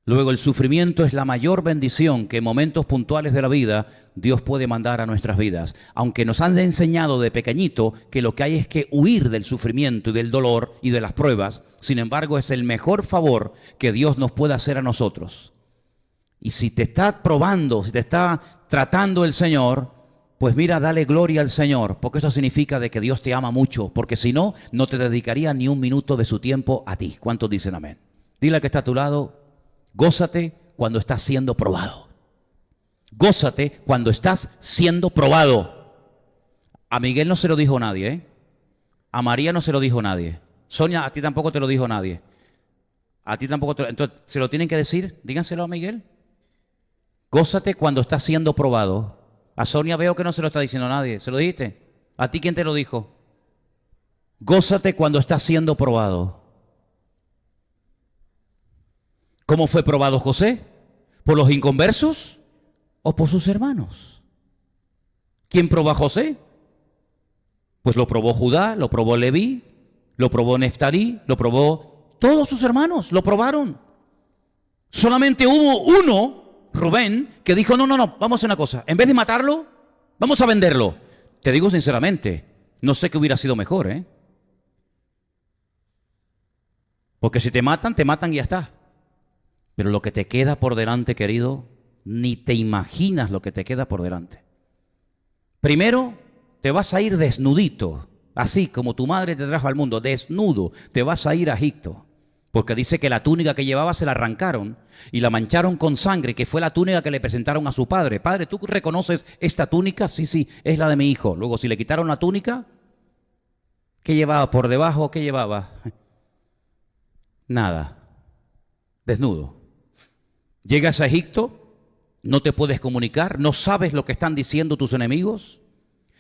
Luego el sufrimiento es la mayor bendición que en momentos puntuales de la vida Dios puede mandar a nuestras vidas. Aunque nos han enseñado de pequeñito que lo que hay es que huir del sufrimiento y del dolor y de las pruebas, sin embargo es el mejor favor que Dios nos puede hacer a nosotros. Y si te está probando, si te está tratando el Señor, pues mira, dale gloria al Señor, porque eso significa de que Dios te ama mucho, porque si no, no te dedicaría ni un minuto de su tiempo a ti. ¿Cuántos dicen amén? Dile al que está a tu lado, gózate cuando estás siendo probado. Gózate cuando estás siendo probado. A Miguel no se lo dijo nadie, ¿eh? A María no se lo dijo nadie. Sonia, a ti tampoco te lo dijo nadie. A ti tampoco te lo... Entonces, ¿se lo tienen que decir? Díganselo a Miguel. Gózate cuando estás siendo probado. A Sonia veo que no se lo está diciendo nadie. ¿Se lo dijiste? ¿A ti quién te lo dijo? Gózate cuando estás siendo probado. ¿Cómo fue probado José? ¿Por los inconversos o por sus hermanos? ¿Quién probó a José? Pues lo probó Judá, lo probó Leví, lo probó Neftalí, lo probó todos sus hermanos, lo probaron. Solamente hubo uno, Rubén, que dijo, no, vamos a hacer una cosa. En vez de matarlo, vamos a venderlo. Te digo sinceramente, no sé qué hubiera sido mejor, ¿eh? Porque si te matan y ya está. Pero lo que te queda por delante, querido, ni te imaginas lo que te queda por delante. Primero, te vas a ir desnudito, así como tu madre te trajo al mundo, desnudo, te vas a ir a Egipto. Porque dice que la túnica que llevaba se la arrancaron y la mancharon con sangre, que fue la túnica que le presentaron a su padre. Padre, ¿tú reconoces esta túnica? Sí, es la de mi hijo. Luego, si le quitaron la túnica, ¿qué llevaba por debajo? ¿Qué llevaba? Nada. Desnudo. Llegas a Egipto, no te puedes comunicar, no sabes lo que están diciendo tus enemigos.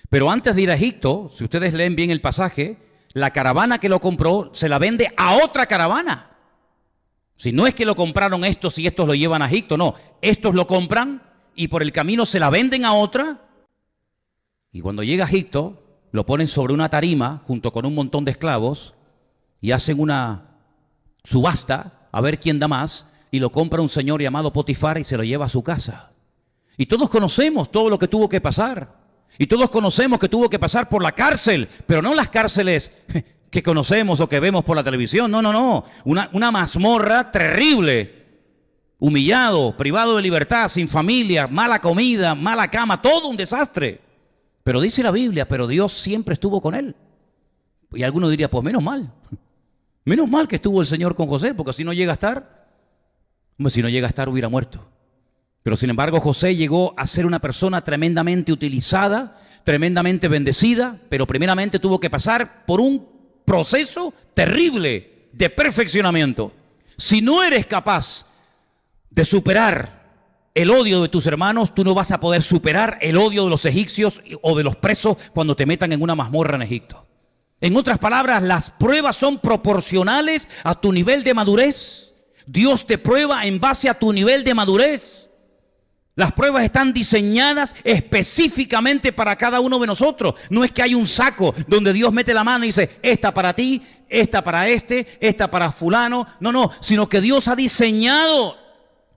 Pero antes de ir a Egipto, si ustedes leen bien el pasaje, la caravana que lo compró se la vende a otra caravana. Si no es que lo compraron estos y estos lo llevan a Egipto, no. Estos lo compran y por el camino se la venden a otra. Y cuando llega a Egipto, lo ponen sobre una tarima junto con un montón de esclavos y hacen una subasta a ver quién da más. Y lo compra un señor llamado Potifar y se lo lleva a su casa. Y todos conocemos todo lo que tuvo que pasar. Y todos conocemos que tuvo que pasar por la cárcel, pero no las cárceles que conocemos o que vemos por la televisión. No. Una mazmorra terrible. Humillado, privado de libertad, sin familia, mala comida, mala cama, todo un desastre. Pero dice la Biblia, pero Dios siempre estuvo con él. Y alguno diría, pues menos mal. Menos mal que estuvo el Señor con José, porque si no llega a estar... Si no llega a estar, hubiera muerto. Pero sin embargo, José llegó a ser una persona tremendamente utilizada, tremendamente bendecida, pero primeramente tuvo que pasar por un proceso terrible de perfeccionamiento. Si no eres capaz de superar el odio de tus hermanos, tú no vas a poder superar el odio de los egipcios o de los presos cuando te metan en una mazmorra en Egipto. En otras palabras, las pruebas son proporcionales a tu nivel de madurez. Dios te prueba en base a tu nivel de madurez. Las pruebas están diseñadas específicamente para cada uno de nosotros. No es que hay un saco donde Dios mete la mano y dice, esta para ti, esta para este, esta para fulano. No, no, sino que Dios ha diseñado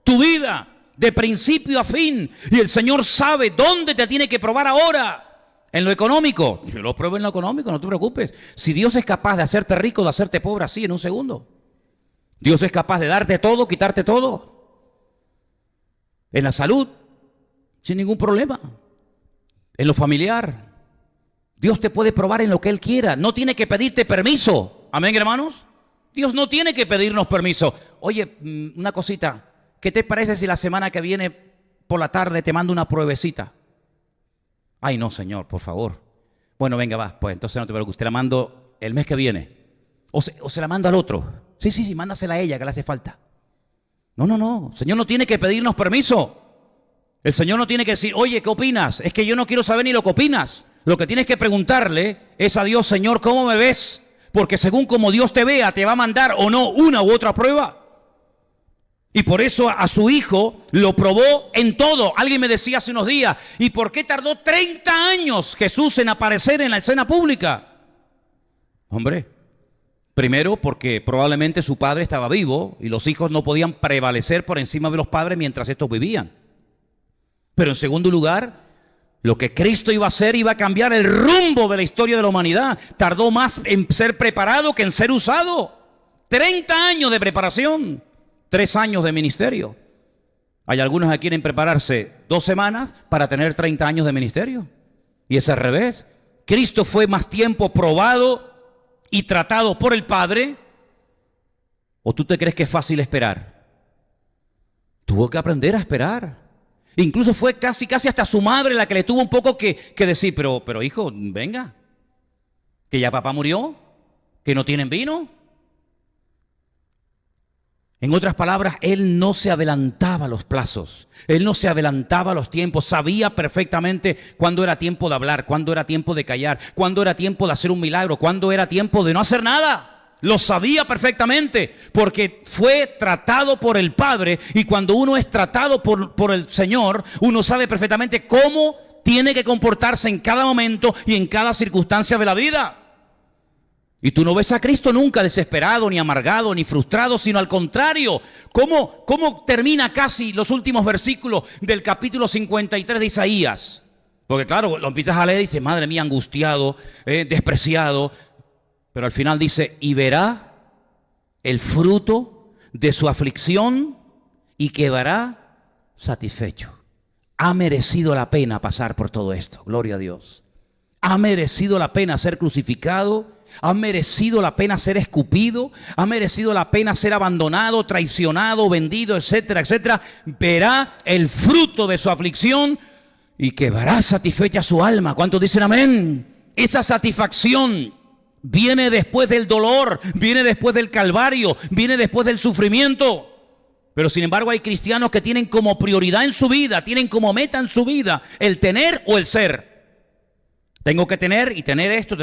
tu vida de principio a fin. Y el Señor sabe dónde te tiene que probar ahora. En lo económico, yo lo pruebo en lo económico, no te preocupes. Si Dios es capaz de hacerte rico, de hacerte pobre así en un segundo. Dios es capaz de darte todo, quitarte todo. En la salud, sin ningún problema. En lo familiar, Dios te puede probar en lo que Él quiera. No tiene que pedirte permiso. Amén, hermanos. Dios no tiene que pedirnos permiso. Oye, una cosita. ¿Qué te parece si la semana que viene por la tarde te mando una pruebecita? Ay, no, Señor, por favor. Bueno, venga, va. Pues entonces no te preocupes. Te la mando el mes que viene. O se la mando al otro. Sí, mándasela a ella que le hace falta. No. El Señor no tiene que pedirnos permiso. El Señor no tiene que decir, oye, ¿qué opinas? Es que yo no quiero saber ni lo que opinas. Lo que tienes que preguntarle es a Dios, Señor, ¿cómo me ves? Porque según como Dios te vea, te va a mandar o no una u otra prueba. Y por eso a su hijo lo probó en todo. Alguien me decía hace unos días, ¿y por qué tardó 30 años Jesús en aparecer en la escena pública? Hombre, primero porque probablemente su padre estaba vivo y los hijos no podían prevalecer por encima de los padres mientras estos vivían. Pero en segundo lugar, lo que Cristo iba a hacer iba a cambiar el rumbo de la historia de la humanidad. Tardó más en ser preparado que en ser usado. 30 años de preparación, 3 años de ministerio. Hay algunos que quieren prepararse 2 semanas para tener 30 años de ministerio. Y es al revés. Cristo fue más tiempo probado y tratado por el Padre. ¿O tú te crees que es fácil esperar? Tuvo que aprender a esperar. Incluso fue casi hasta su madre la que le tuvo un poco que decir, pero hijo, venga, que ya papá murió, que no tienen vino. En otras palabras, él no se adelantaba a los plazos, él no se adelantaba a los tiempos, sabía perfectamente cuándo era tiempo de hablar, cuándo era tiempo de callar, cuándo era tiempo de hacer un milagro, cuándo era tiempo de no hacer nada. Lo sabía perfectamente porque fue tratado por el Padre, y cuando uno es tratado por el Señor, uno sabe perfectamente cómo tiene que comportarse en cada momento y en cada circunstancia de la vida. Y tú no ves a Cristo nunca desesperado, ni amargado, ni frustrado, sino al contrario. ¿Cómo termina casi los últimos versículos del capítulo 53 de Isaías? Porque claro, lo empiezas a leer y dices, madre mía, angustiado, despreciado. Pero al final dice, y verá el fruto de su aflicción y quedará satisfecho. Ha merecido la pena pasar por todo esto, gloria a Dios. Ha merecido la pena ser crucificado, ha merecido la pena ser escupido, ha merecido la pena ser abandonado, traicionado, vendido, etcétera, etcétera. Verá el fruto de su aflicción y quedará satisfecha su alma. ¿Cuántos dicen amén? Esa satisfacción viene después del dolor, viene después del calvario, viene después del sufrimiento. Pero sin embargo hay cristianos que tienen como prioridad en su vida, tienen como meta en su vida el tener o el ser. Tengo que tener y tener esto,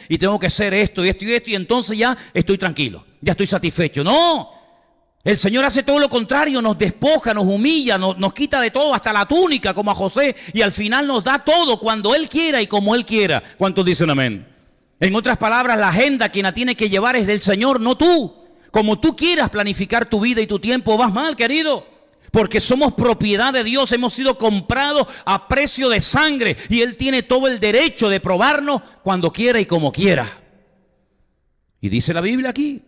y tengo que ser esto y esto y esto, y entonces ya estoy tranquilo, ya estoy satisfecho. No, el Señor hace todo lo contrario, nos despoja, nos humilla, nos quita de todo, hasta la túnica como a José, y al final nos da todo cuando Él quiera y como Él quiera. ¿Cuántos dicen amén? En otras palabras, la agenda quien la tiene que llevar es del Señor, no tú. Como tú quieras planificar tu vida y tu tiempo, vas mal, querido. Porque somos propiedad de Dios, hemos sido comprados a precio de sangre. Y Él tiene todo el derecho de probarnos cuando quiera y como quiera. Y dice la Biblia aquí,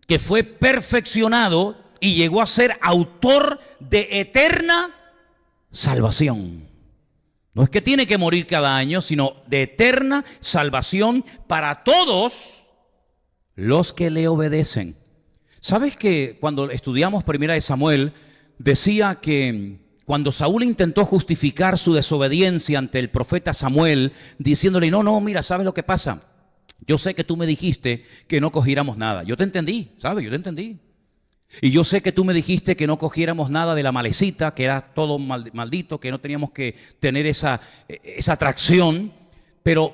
que fue perfeccionado y llegó a ser autor de eterna salvación. No es que tiene que morir cada año, sino de eterna salvación para todos los que le obedecen. ¿Sabes que cuando estudiamos Primera de Samuel, decía que cuando Saúl intentó justificar su desobediencia ante el profeta Samuel, diciéndole, no, mira, ¿sabes lo que pasa? Yo sé que tú me dijiste que no cogiéramos nada. Yo te entendí, ¿sabes? Yo te entendí. Y yo sé que tú me dijiste que no cogiéramos nada de la malecita, que era todo maldito, que no teníamos que tener esa atracción. Pero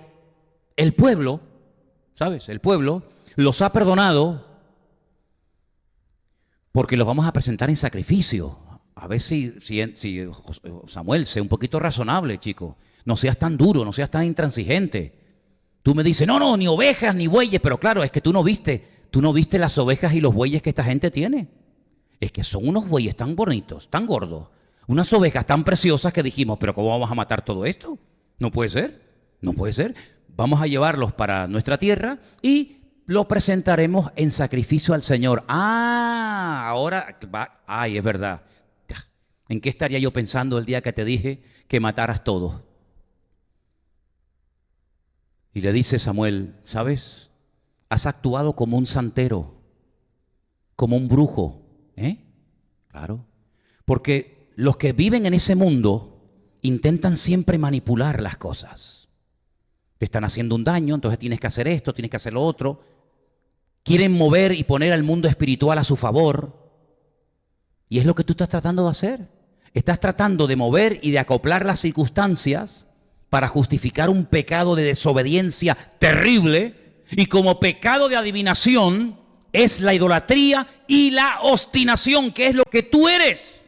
el pueblo, ¿sabes? El pueblo los ha perdonado porque los vamos a presentar en sacrificio a ver si Samuel, sé un poquito razonable, chico. No seas tan duro, no seas tan intransigente. Tú me dices, no, ni ovejas ni bueyes, pero claro, es que tú no viste las ovejas y los bueyes que esta gente tiene. Es que son unos bueyes tan bonitos, tan gordos, unas ovejas tan preciosas que dijimos, pero ¿cómo vamos a matar todo esto? No puede ser, no puede ser. Vamos a llevarlos para nuestra tierra y lo presentaremos en sacrificio al Señor. Ahora va. Ay, es verdad. ¿En qué estaría yo pensando el día que te dije que mataras todo? Y le dice Samuel, ¿sabes? Has actuado como un santero, como un brujo, ¿eh? Claro. Porque los que viven en ese mundo intentan siempre manipular las cosas. Te están haciendo un daño, entonces tienes que hacer esto, tienes que hacer lo otro. Quieren mover y poner al mundo espiritual a su favor. Y es lo que tú estás tratando de hacer. Estás tratando de mover y de acoplar las circunstancias para justificar un pecado de desobediencia terrible. Y como pecado de adivinación es la idolatría y la obstinación, que es lo que tú eres.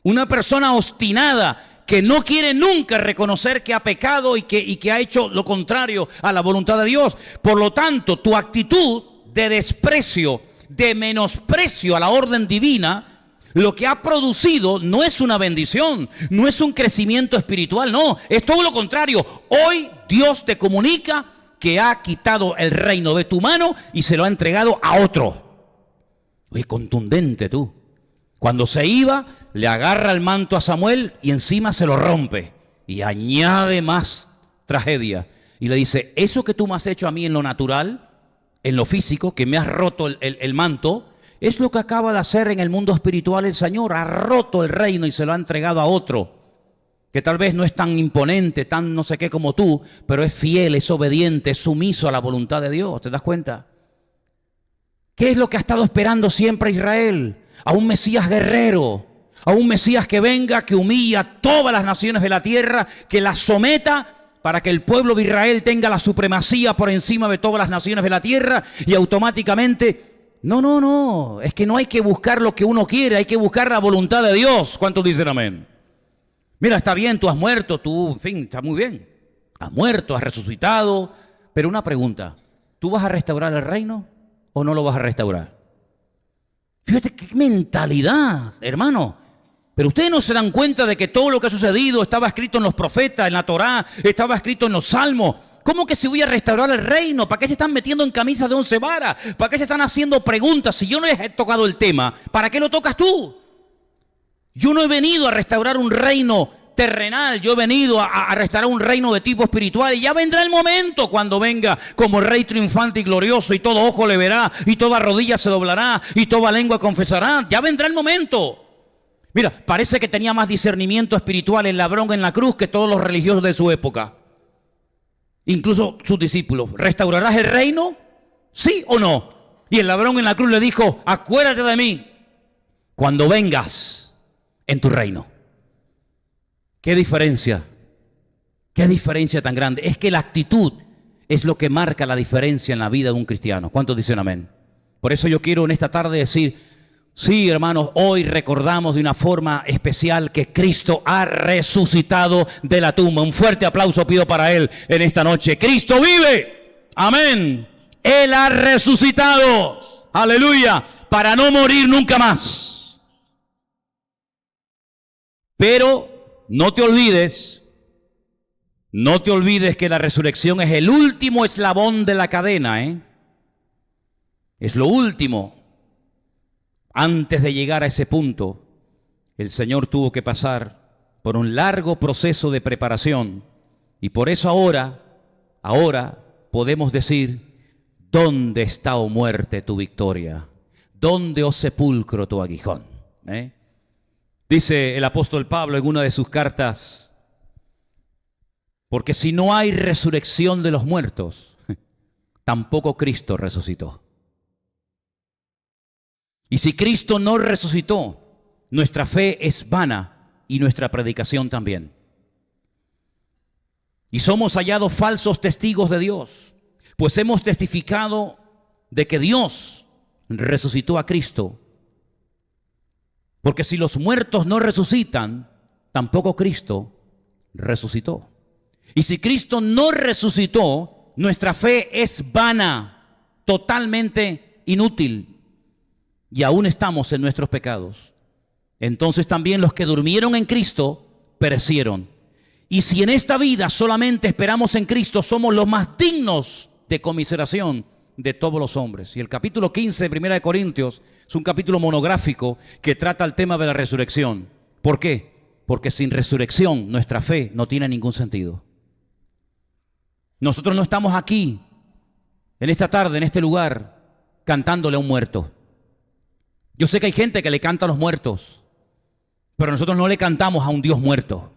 Una persona obstinada que no quiere nunca reconocer que ha pecado y que ha hecho lo contrario a la voluntad de Dios. Por lo tanto, tu actitud de desprecio, de menosprecio a la orden divina, lo que ha producido no es una bendición, no es un crecimiento espiritual, no, es todo lo contrario. Hoy Dios te comunica que ha quitado el reino de tu mano y se lo ha entregado a otro. Oye, contundente tú. Cuando se iba, le agarra el manto a Samuel y encima se lo rompe y añade más tragedia. Y le dice, eso que tú me has hecho a mí en lo natural, en lo físico, que me has roto el manto, es lo que acaba de hacer en el mundo espiritual el Señor. Ha roto el reino y se lo ha entregado a otro, que tal vez no es tan imponente, tan no sé qué como tú, pero es fiel, es obediente, es sumiso a la voluntad de Dios. ¿Te das cuenta? ¿Qué es lo que ha estado esperando siempre Israel? A un Mesías guerrero, a un Mesías que venga, que humilla a todas las naciones de la tierra, que las someta para que el pueblo de Israel tenga la supremacía por encima de todas las naciones de la tierra y automáticamente... No, es que no hay que buscar lo que uno quiere, hay que buscar la voluntad de Dios. ¿Cuántos dicen amén? Mira, está bien, tú has muerto, en fin, está muy bien. Has muerto, has resucitado, pero una pregunta, ¿tú vas a restaurar el reino o no lo vas a restaurar? Fíjate qué mentalidad, hermano. Pero ustedes no se dan cuenta de que todo lo que ha sucedido estaba escrito en los profetas, en la Torá, estaba escrito en los salmos. ¿Cómo que se voy a restaurar el reino? ¿Para qué se están metiendo en camisas de 11 varas? ¿Para qué se están haciendo preguntas? Si yo no les he tocado el tema, ¿para qué lo tocas tú? Yo no he venido a restaurar un reino terrenal, yo he venido a restaurar un reino de tipo espiritual. Y ya vendrá el momento cuando venga como rey triunfante y glorioso y todo ojo le verá y toda rodilla se doblará y toda lengua confesará. Ya vendrá el momento. Mira, parece que tenía más discernimiento espiritual el ladrón en la cruz que todos los religiosos de su época. Incluso sus discípulos. ¿Restaurarás el reino? ¿Sí o no? Y el ladrón en la cruz le dijo, acuérdate de mí cuando vengas en tu reino. ¿Qué diferencia? ¿Qué diferencia tan grande? Es que la actitud es lo que marca la diferencia en la vida de un cristiano. ¿Cuántos dicen amén? Por eso yo quiero en esta tarde decir, sí, hermanos, hoy recordamos de una forma especial que Cristo ha resucitado de la tumba. Un fuerte aplauso pido para Él en esta noche. ¡Cristo vive! ¡Amén! Él ha resucitado. ¡Aleluya! Para no morir nunca más. Pero no te olvides que la resurrección es el último eslabón de la cadena, ¿eh? Es lo último. Antes de llegar a ese punto, el Señor tuvo que pasar por un largo proceso de preparación. Y por eso ahora podemos decir, ¿dónde está, oh muerte, tu victoria? ¿Dónde, oh sepulcro, tu aguijón? Dice el apóstol Pablo en una de sus cartas, porque si no hay resurrección de los muertos, tampoco Cristo resucitó. Y si Cristo no resucitó, nuestra fe es vana y nuestra predicación también. Y somos hallados falsos testigos de Dios, pues hemos testificado de que Dios resucitó a Cristo, Porque si los muertos no resucitan, tampoco Cristo resucitó. Y si Cristo no resucitó, nuestra fe es vana, totalmente inútil, y aún estamos en nuestros pecados. Entonces también los que durmieron en Cristo perecieron. Y si en esta vida solamente esperamos en Cristo, somos los más dignos de conmiseración de todos los hombres. Y el capítulo 15 de 1 Corintios es un capítulo monográfico que trata el tema de la resurrección. ¿Por qué? Porque sin resurrección nuestra fe no tiene ningún sentido. Nosotros no estamos aquí, en esta tarde, en este lugar, cantándole a un muerto. Yo sé que hay gente que le canta a los muertos, pero nosotros no le cantamos a un Dios muerto.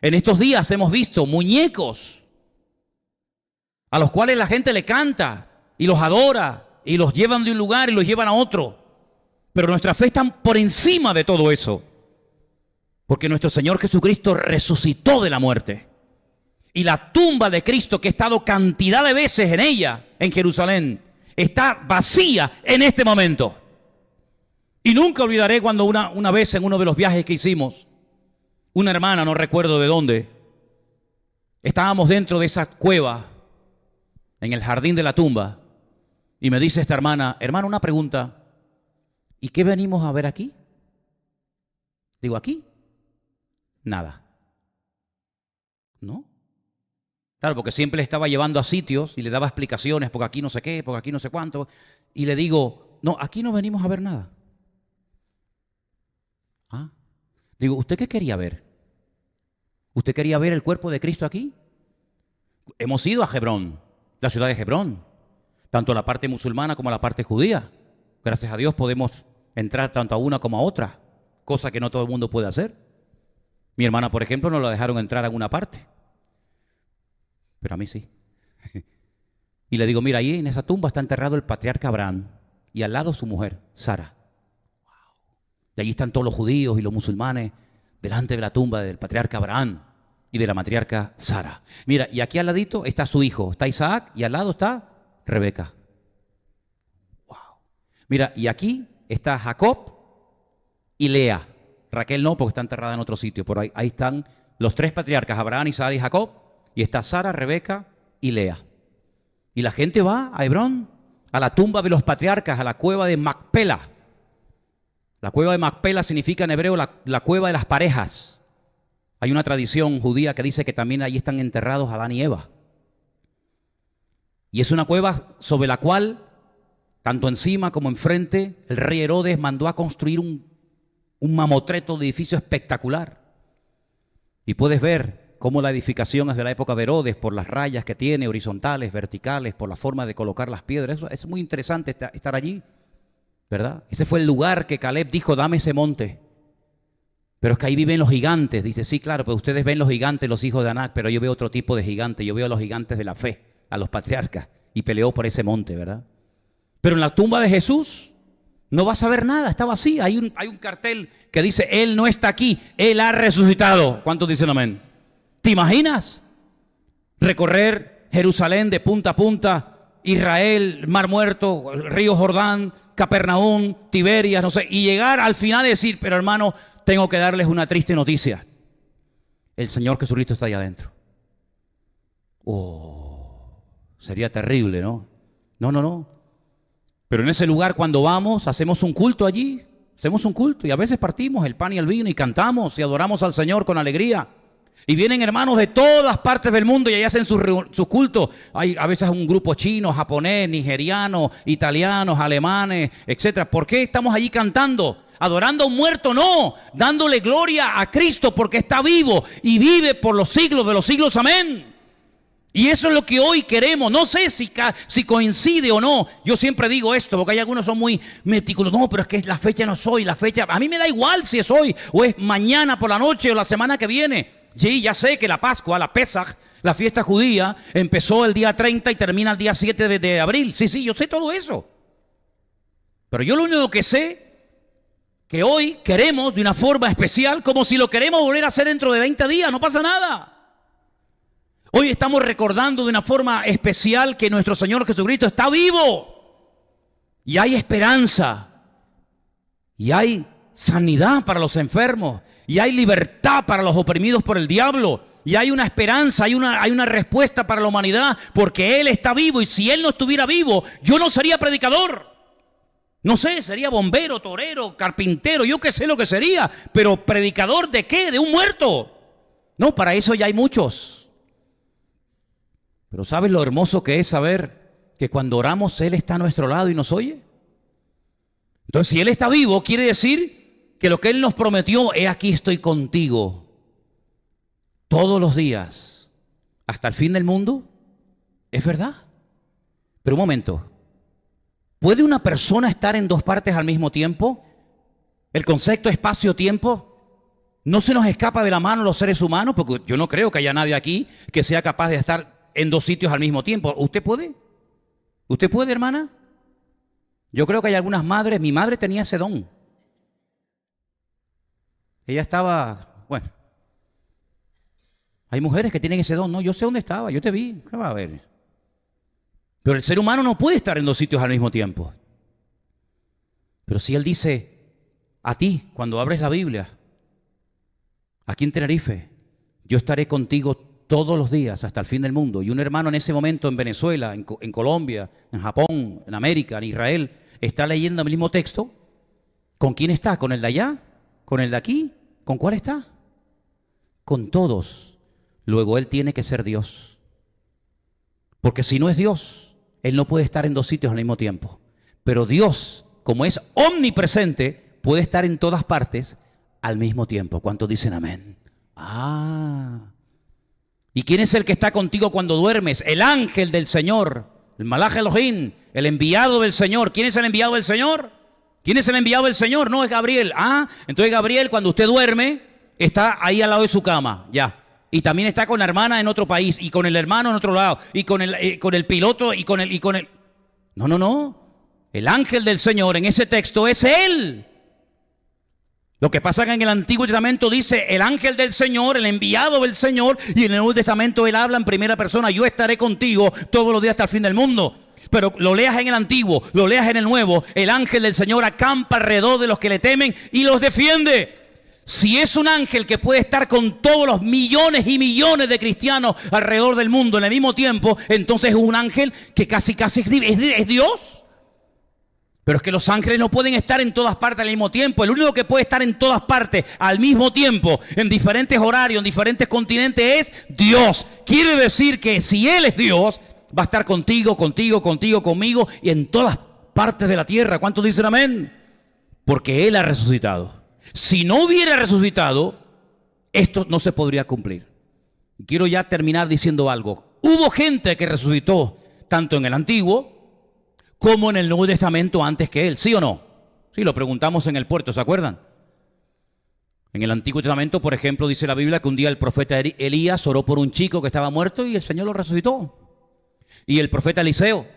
En estos días hemos visto muñecos a los cuales la gente le canta y los adora y los llevan de un lugar y los llevan a otro. Pero nuestra fe está por encima de todo eso, porque nuestro Señor Jesucristo resucitó de la muerte. Y la tumba de Cristo, que ha estado cantidad de veces en ella, en Jerusalén, está vacía en este momento. Y nunca olvidaré cuando una vez en uno de los viajes que hicimos, una hermana, no recuerdo de dónde, estábamos dentro de esa cueva, en el jardín de la tumba, y me dice esta hermana, hermano, una pregunta, ¿y qué venimos a ver aquí? Digo, ¿aquí? Nada. ¿No? Claro, porque siempre le estaba llevando a sitios y le daba explicaciones, porque aquí no sé qué, porque aquí no sé cuánto, y le digo, no, aquí no venimos a ver nada. Ah. Digo, ¿usted qué quería ver? ¿Usted quería ver el cuerpo de Cristo aquí? Hemos ido a Hebrón, la ciudad de Hebrón, tanto la parte musulmana como la parte judía. Gracias a Dios podemos entrar tanto a una como a otra, cosa que no todo el mundo puede hacer. Mi hermana, por ejemplo, no la dejaron entrar a una parte, pero a mí sí. Y le digo, mira, ahí en esa tumba está enterrado el patriarca Abraham y al lado su mujer, Sara. Y allí están todos los judíos y los musulmanes delante de la tumba del patriarca Abraham y de la matriarca Sara. Mira, y aquí al ladito está su hijo, está Isaac, y al lado está Rebeca. Wow. Mira, y aquí está Jacob y Lea. Raquel no, porque está enterrada en otro sitio. Por ahí están los tres patriarcas, Abraham, Isaac y Jacob. Y está Sara, Rebeca y Lea. Y la gente va a Hebrón, a la tumba de los patriarcas, a la cueva de Macpela. La cueva de Macpela significa en hebreo la cueva de las parejas. Hay una tradición judía que dice que también allí están enterrados Adán y Eva. Y es una cueva sobre la cual, tanto encima como enfrente, el rey Herodes mandó a construir un mamotreto de edificio espectacular. Y puedes ver cómo la edificación es de la época de Herodes, por las rayas que tiene, horizontales, verticales, por la forma de colocar las piedras. Eso es muy interesante estar allí, ¿verdad? Ese fue el lugar que Caleb dijo, dame ese monte. Pero es que ahí viven los gigantes. Dice, sí, claro, pero ustedes ven los gigantes, los hijos de Anac, pero yo veo otro tipo de gigantes. Yo veo a los gigantes de la fe, a los patriarcas, y peleó por ese monte, ¿verdad? Pero en la tumba de Jesús no vas a ver nada, está vacía. Hay un cartel que dice, Él no está aquí, Él ha resucitado. ¿Cuántos dicen amén? ¿Te imaginas recorrer Jerusalén de punta a punta, Israel, Mar Muerto, el río Jordán, Capernaum, Tiberias, no sé, y llegar al final y decir, pero hermano, tengo que darles una triste noticia. El Señor Jesucristo está allá adentro. Oh, sería terrible, ¿no? No. Pero en ese lugar cuando vamos, hacemos un culto allí, hacemos un culto y a veces partimos el pan y el vino y cantamos y adoramos al Señor con alegría. Y vienen hermanos de todas partes del mundo y ahí hacen sus cultos. Hay a veces un grupo chino, japonés, nigeriano, italianos, alemanes, etc. ¿Por qué estamos allí cantando? ¿Adorando a un muerto? No, dándole gloria a Cristo porque está vivo y vive por los siglos de los siglos. Amén. Y eso es lo que hoy queremos. No sé si coincide o no. Yo siempre digo esto porque hay algunos que son muy meticulosos. No, pero es que la fecha no es hoy, la fecha. A mí me da igual si es hoy o es mañana por la noche o la semana que viene. Sí, ya sé que la Pascua, la Pesaj, la fiesta judía, empezó el día 30 y termina el día 7 de abril. Sí, yo sé todo eso. Pero yo lo único que sé que hoy queremos de una forma especial, como si lo queremos volver a hacer dentro de 20 días, no pasa nada. Hoy estamos recordando de una forma especial que nuestro Señor Jesucristo está vivo. Y hay esperanza. Y hay sanidad para los enfermos, y hay libertad para los oprimidos por el diablo, y hay una esperanza, hay una respuesta para la humanidad, porque Él está vivo, y si Él no estuviera vivo, yo no sería predicador. No sé, sería bombero, torero, carpintero, yo qué sé lo que sería, pero predicador ¿de qué? De un muerto. No, para eso ya hay muchos. Pero ¿sabes lo hermoso que es saber que cuando oramos Él está a nuestro lado y nos oye? Entonces, si Él está vivo, quiere decir que lo que Él nos prometió, he aquí estoy contigo todos los días hasta el fin del mundo, es verdad. Pero un momento, ¿puede una persona estar en dos partes al mismo tiempo? El concepto espacio-tiempo no se nos escapa de la mano los seres humanos, porque yo no creo que haya nadie aquí que sea capaz de estar en dos sitios al mismo tiempo. ¿Usted puede? ¿Usted puede, hermana? Yo creo que hay algunas madres, mi madre tenía ese don. Ella estaba, bueno, hay mujeres que tienen ese don. No, yo sé dónde estaba, yo te vi, ¿qué va a ver? Pero el ser humano no puede estar en dos sitios al mismo tiempo. Pero si Él dice a ti, cuando abres la Biblia, aquí en Tenerife, yo estaré contigo todos los días hasta el fin del mundo. Y un hermano en ese momento en Venezuela, en Colombia, en Japón, en América, en Israel, está leyendo el mismo texto. ¿Con quién está? ¿Con el de allá? ¿Con el de aquí? ¿Con cuál está? Con todos. Luego Él tiene que ser Dios. Porque si no es Dios, Él no puede estar en dos sitios al mismo tiempo. Pero Dios, como es omnipresente, puede estar en todas partes al mismo tiempo. ¿Cuántos dicen amén? ¿Y quién es el que está contigo cuando duermes? El ángel del Señor, el Malaj Elohim, el enviado del Señor. ¿Quién es el enviado del Señor? ¿Quién es el enviado del Señor? No, es Gabriel. Entonces Gabriel, cuando usted duerme, está ahí al lado de su cama, ya. Y también está con la hermana en otro país, y con el hermano en otro lado, y con el piloto, y con el... No. El ángel del Señor en ese texto es Él. Lo que pasa es que en el Antiguo Testamento dice el ángel del Señor, el enviado del Señor, y en el Nuevo Testamento Él habla en primera persona, yo estaré contigo todos los días hasta el fin del mundo. Pero lo leas en el Antiguo, lo leas en el Nuevo, el ángel del Señor acampa alrededor de los que le temen y los defiende. Si es un ángel que puede estar con todos los millones y millones de cristianos alrededor del mundo en el mismo tiempo, entonces es un ángel que casi es Dios. Pero es que los ángeles no pueden estar en todas partes al mismo tiempo. El único que puede estar en todas partes al mismo tiempo, en diferentes horarios, en diferentes continentes, es Dios. Quiere decir que si Él es Dios, va a estar contigo, conmigo y en todas partes de la tierra. ¿Cuántos dicen amén? Porque Él ha resucitado. Si no hubiera resucitado, esto no se podría cumplir. Quiero ya terminar diciendo algo. Hubo gente que resucitó tanto en el Antiguo como en el Nuevo Testamento antes que Él, ¿sí o no? Sí, lo preguntamos en el puerto, ¿se acuerdan? En el Antiguo Testamento, por ejemplo, dice la Biblia que un día el profeta Elías oró por un chico que estaba muerto y el Señor lo resucitó. Y el profeta Eliseo,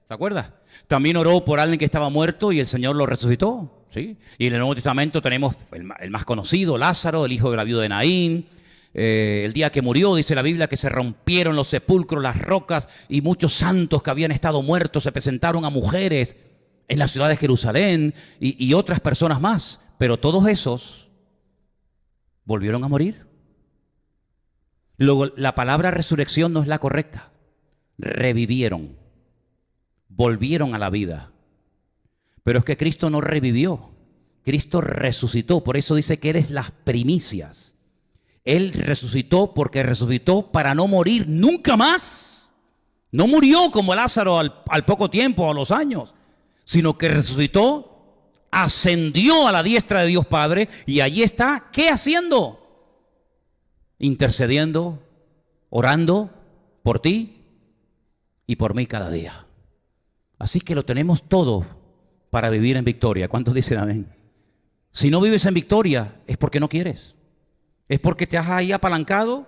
¿se acuerda? También oró por alguien que estaba muerto y el Señor lo resucitó, ¿sí? Y en el Nuevo Testamento tenemos el más conocido, Lázaro, el hijo de la viuda de Naín. El día que murió, dice la Biblia, que se rompieron los sepulcros, las rocas, y muchos santos que habían estado muertos se presentaron a mujeres en la ciudad de Jerusalén y otras personas más. Pero todos esos volvieron a morir. Luego, la palabra resurrección no es la correcta. Revivieron, volvieron a la vida. Pero es que Cristo no revivió, Cristo resucitó. Por eso dice que eres las primicias. Él resucitó porque resucitó para no morir nunca más. No murió como Lázaro al poco tiempo, a los años, sino que resucitó, ascendió a la diestra de Dios Padre y allí está, ¿qué haciendo? Intercediendo, orando por ti y por mí cada día. Así que lo tenemos todo para vivir en victoria. ¿Cuántos dicen amén? Si no vives en victoria es porque no quieres. Es porque te has ahí apalancado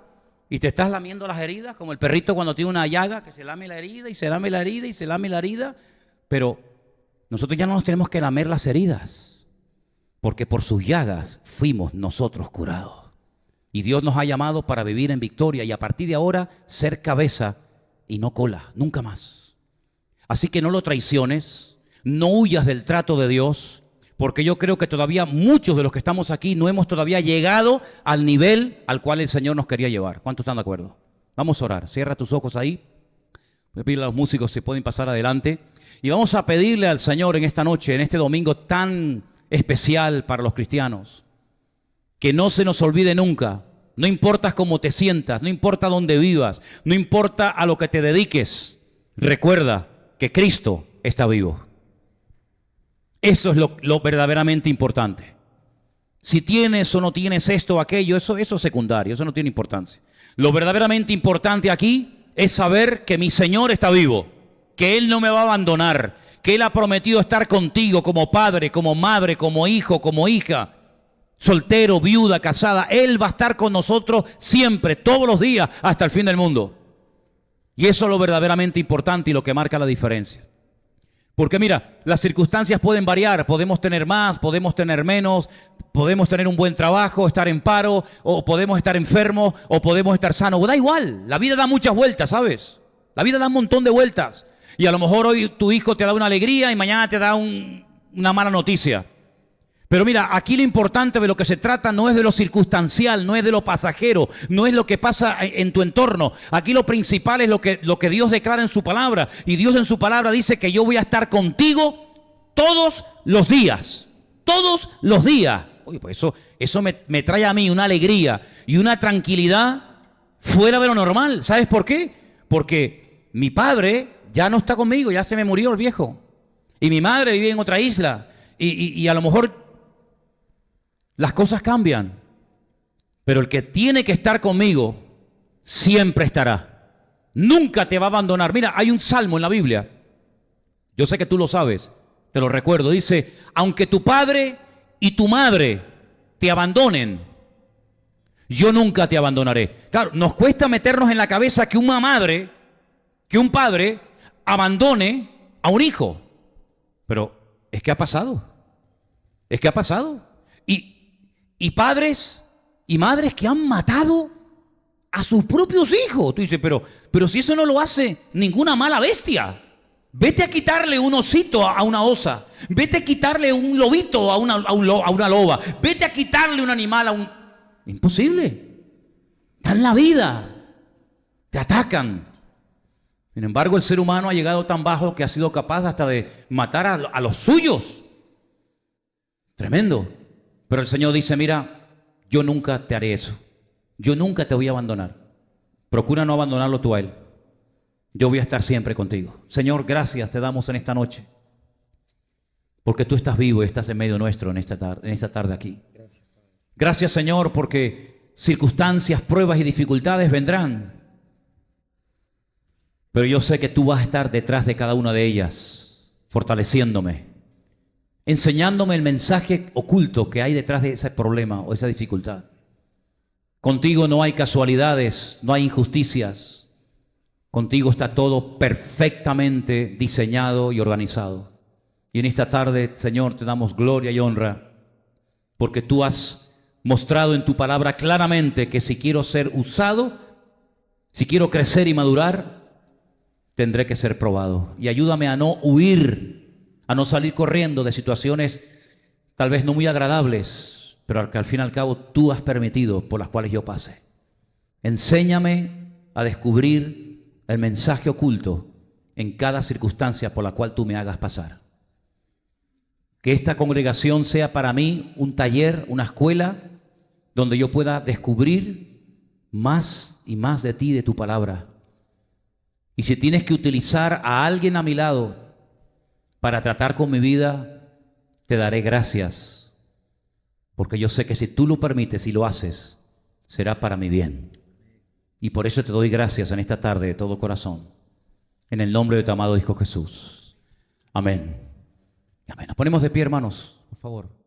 y te estás lamiendo las heridas, como el perrito cuando tiene una llaga, que se lame la herida y se lame la herida y se lame la herida. Pero nosotros ya no nos tenemos que lamer las heridas, porque por sus llagas fuimos nosotros curados. Y Dios nos ha llamado para vivir en victoria y a partir de ahora ser cabeza y no cola, nunca más. Así que no lo traiciones, no huyas del trato de Dios, porque yo creo que todavía muchos de los que estamos aquí no hemos todavía llegado al nivel al cual el Señor nos quería llevar. ¿Cuántos están de acuerdo? Vamos a orar. Cierra tus ojos ahí. Voy a pedirle a los músicos si pueden pasar adelante. Y vamos a pedirle al Señor en esta noche, en este domingo tan especial para los cristianos, que no se nos olvide nunca. No importa cómo te sientas, no importa dónde vivas, no importa a lo que te dediques. Recuerda que Cristo está vivo. Eso es lo verdaderamente importante. Si tienes o no tienes esto o aquello, eso es secundario, eso no tiene importancia. Lo verdaderamente importante aquí es saber que mi Señor está vivo, que Él no me va a abandonar, que Él ha prometido estar contigo como padre, como madre, como hijo, como hija, soltero, viuda, casada. Él va a estar con nosotros siempre, todos los días, hasta el fin del mundo. Y eso es lo verdaderamente importante y lo que marca la diferencia. Porque mira, las circunstancias pueden variar, podemos tener más, podemos tener menos, podemos tener un buen trabajo, estar en paro, o podemos estar enfermos, o podemos estar sanos. Da igual, la vida da muchas vueltas, ¿sabes? La vida da un montón de vueltas. Y a lo mejor hoy tu hijo te da una alegría y mañana te da una mala noticia. Pero mira, aquí lo importante de lo que se trata no es de lo circunstancial, no es de lo pasajero, no es lo que pasa en tu entorno. Aquí lo principal es lo que Dios declara en su palabra. Y Dios en su palabra dice que yo voy a estar contigo todos los días. Todos los días. Oye, pues eso me trae a mí una alegría y una tranquilidad fuera de lo normal. ¿Sabes por qué? Porque mi padre ya no está conmigo, ya se me murió el viejo. Y mi madre vive en otra isla. Y a lo mejor las cosas cambian, pero el que tiene que estar conmigo siempre estará. Nunca te va a abandonar. Mira, hay un salmo en la Biblia. Yo sé que tú lo sabes, te lo recuerdo. Dice, aunque tu padre y tu madre te abandonen, yo nunca te abandonaré. Claro, nos cuesta meternos en la cabeza que una madre, que un padre abandone a un hijo. Pero es que ha pasado. Es que ha pasado. Y padres y madres que han matado a sus propios hijos. Tú dices, pero si eso no lo hace ninguna mala bestia. Vete a quitarle un osito a una osa. Vete a quitarle un lobito a una loba. Vete a quitarle un animal a un... Imposible. Dan la vida. Te atacan. Sin embargo, el ser humano ha llegado tan bajo que ha sido capaz hasta de matar a los suyos. Tremendo. Pero el Señor dice, mira, yo nunca te haré eso. Yo nunca te voy a abandonar. Procura no abandonarlo tú a Él. Yo voy a estar siempre contigo. Señor, gracias te damos en esta noche. Porque tú estás vivo y estás en medio nuestro en esta tarde aquí. Gracias, Señor, porque circunstancias, pruebas y dificultades vendrán. Pero yo sé que tú vas a estar detrás de cada una de ellas, fortaleciéndome, enseñándome el mensaje oculto que hay detrás de ese problema o esa dificultad. Contigo no hay casualidades, no hay injusticias. Contigo está todo perfectamente diseñado y organizado. Y en esta tarde, Señor, te damos gloria y honra, porque tú has mostrado en tu palabra claramente que si quiero ser usado, si quiero crecer y madurar, tendré que ser probado. Y ayúdame a no huir, a no salir corriendo de situaciones tal vez no muy agradables, pero que al fin y al cabo tú has permitido por las cuales yo pase. Enséñame a descubrir el mensaje oculto en cada circunstancia por la cual tú me hagas pasar. Que esta congregación sea para mí un taller, una escuela, donde yo pueda descubrir más y más de ti, de tu palabra. Y si tienes que utilizar a alguien a mi lado para tratar con mi vida, te daré gracias, porque yo sé que si tú lo permites y lo haces, será para mi bien. Y por eso te doy gracias en esta tarde de todo corazón, en el nombre de tu amado Hijo Jesús. Amén. Amén. Nos ponemos de pie, hermanos, por favor.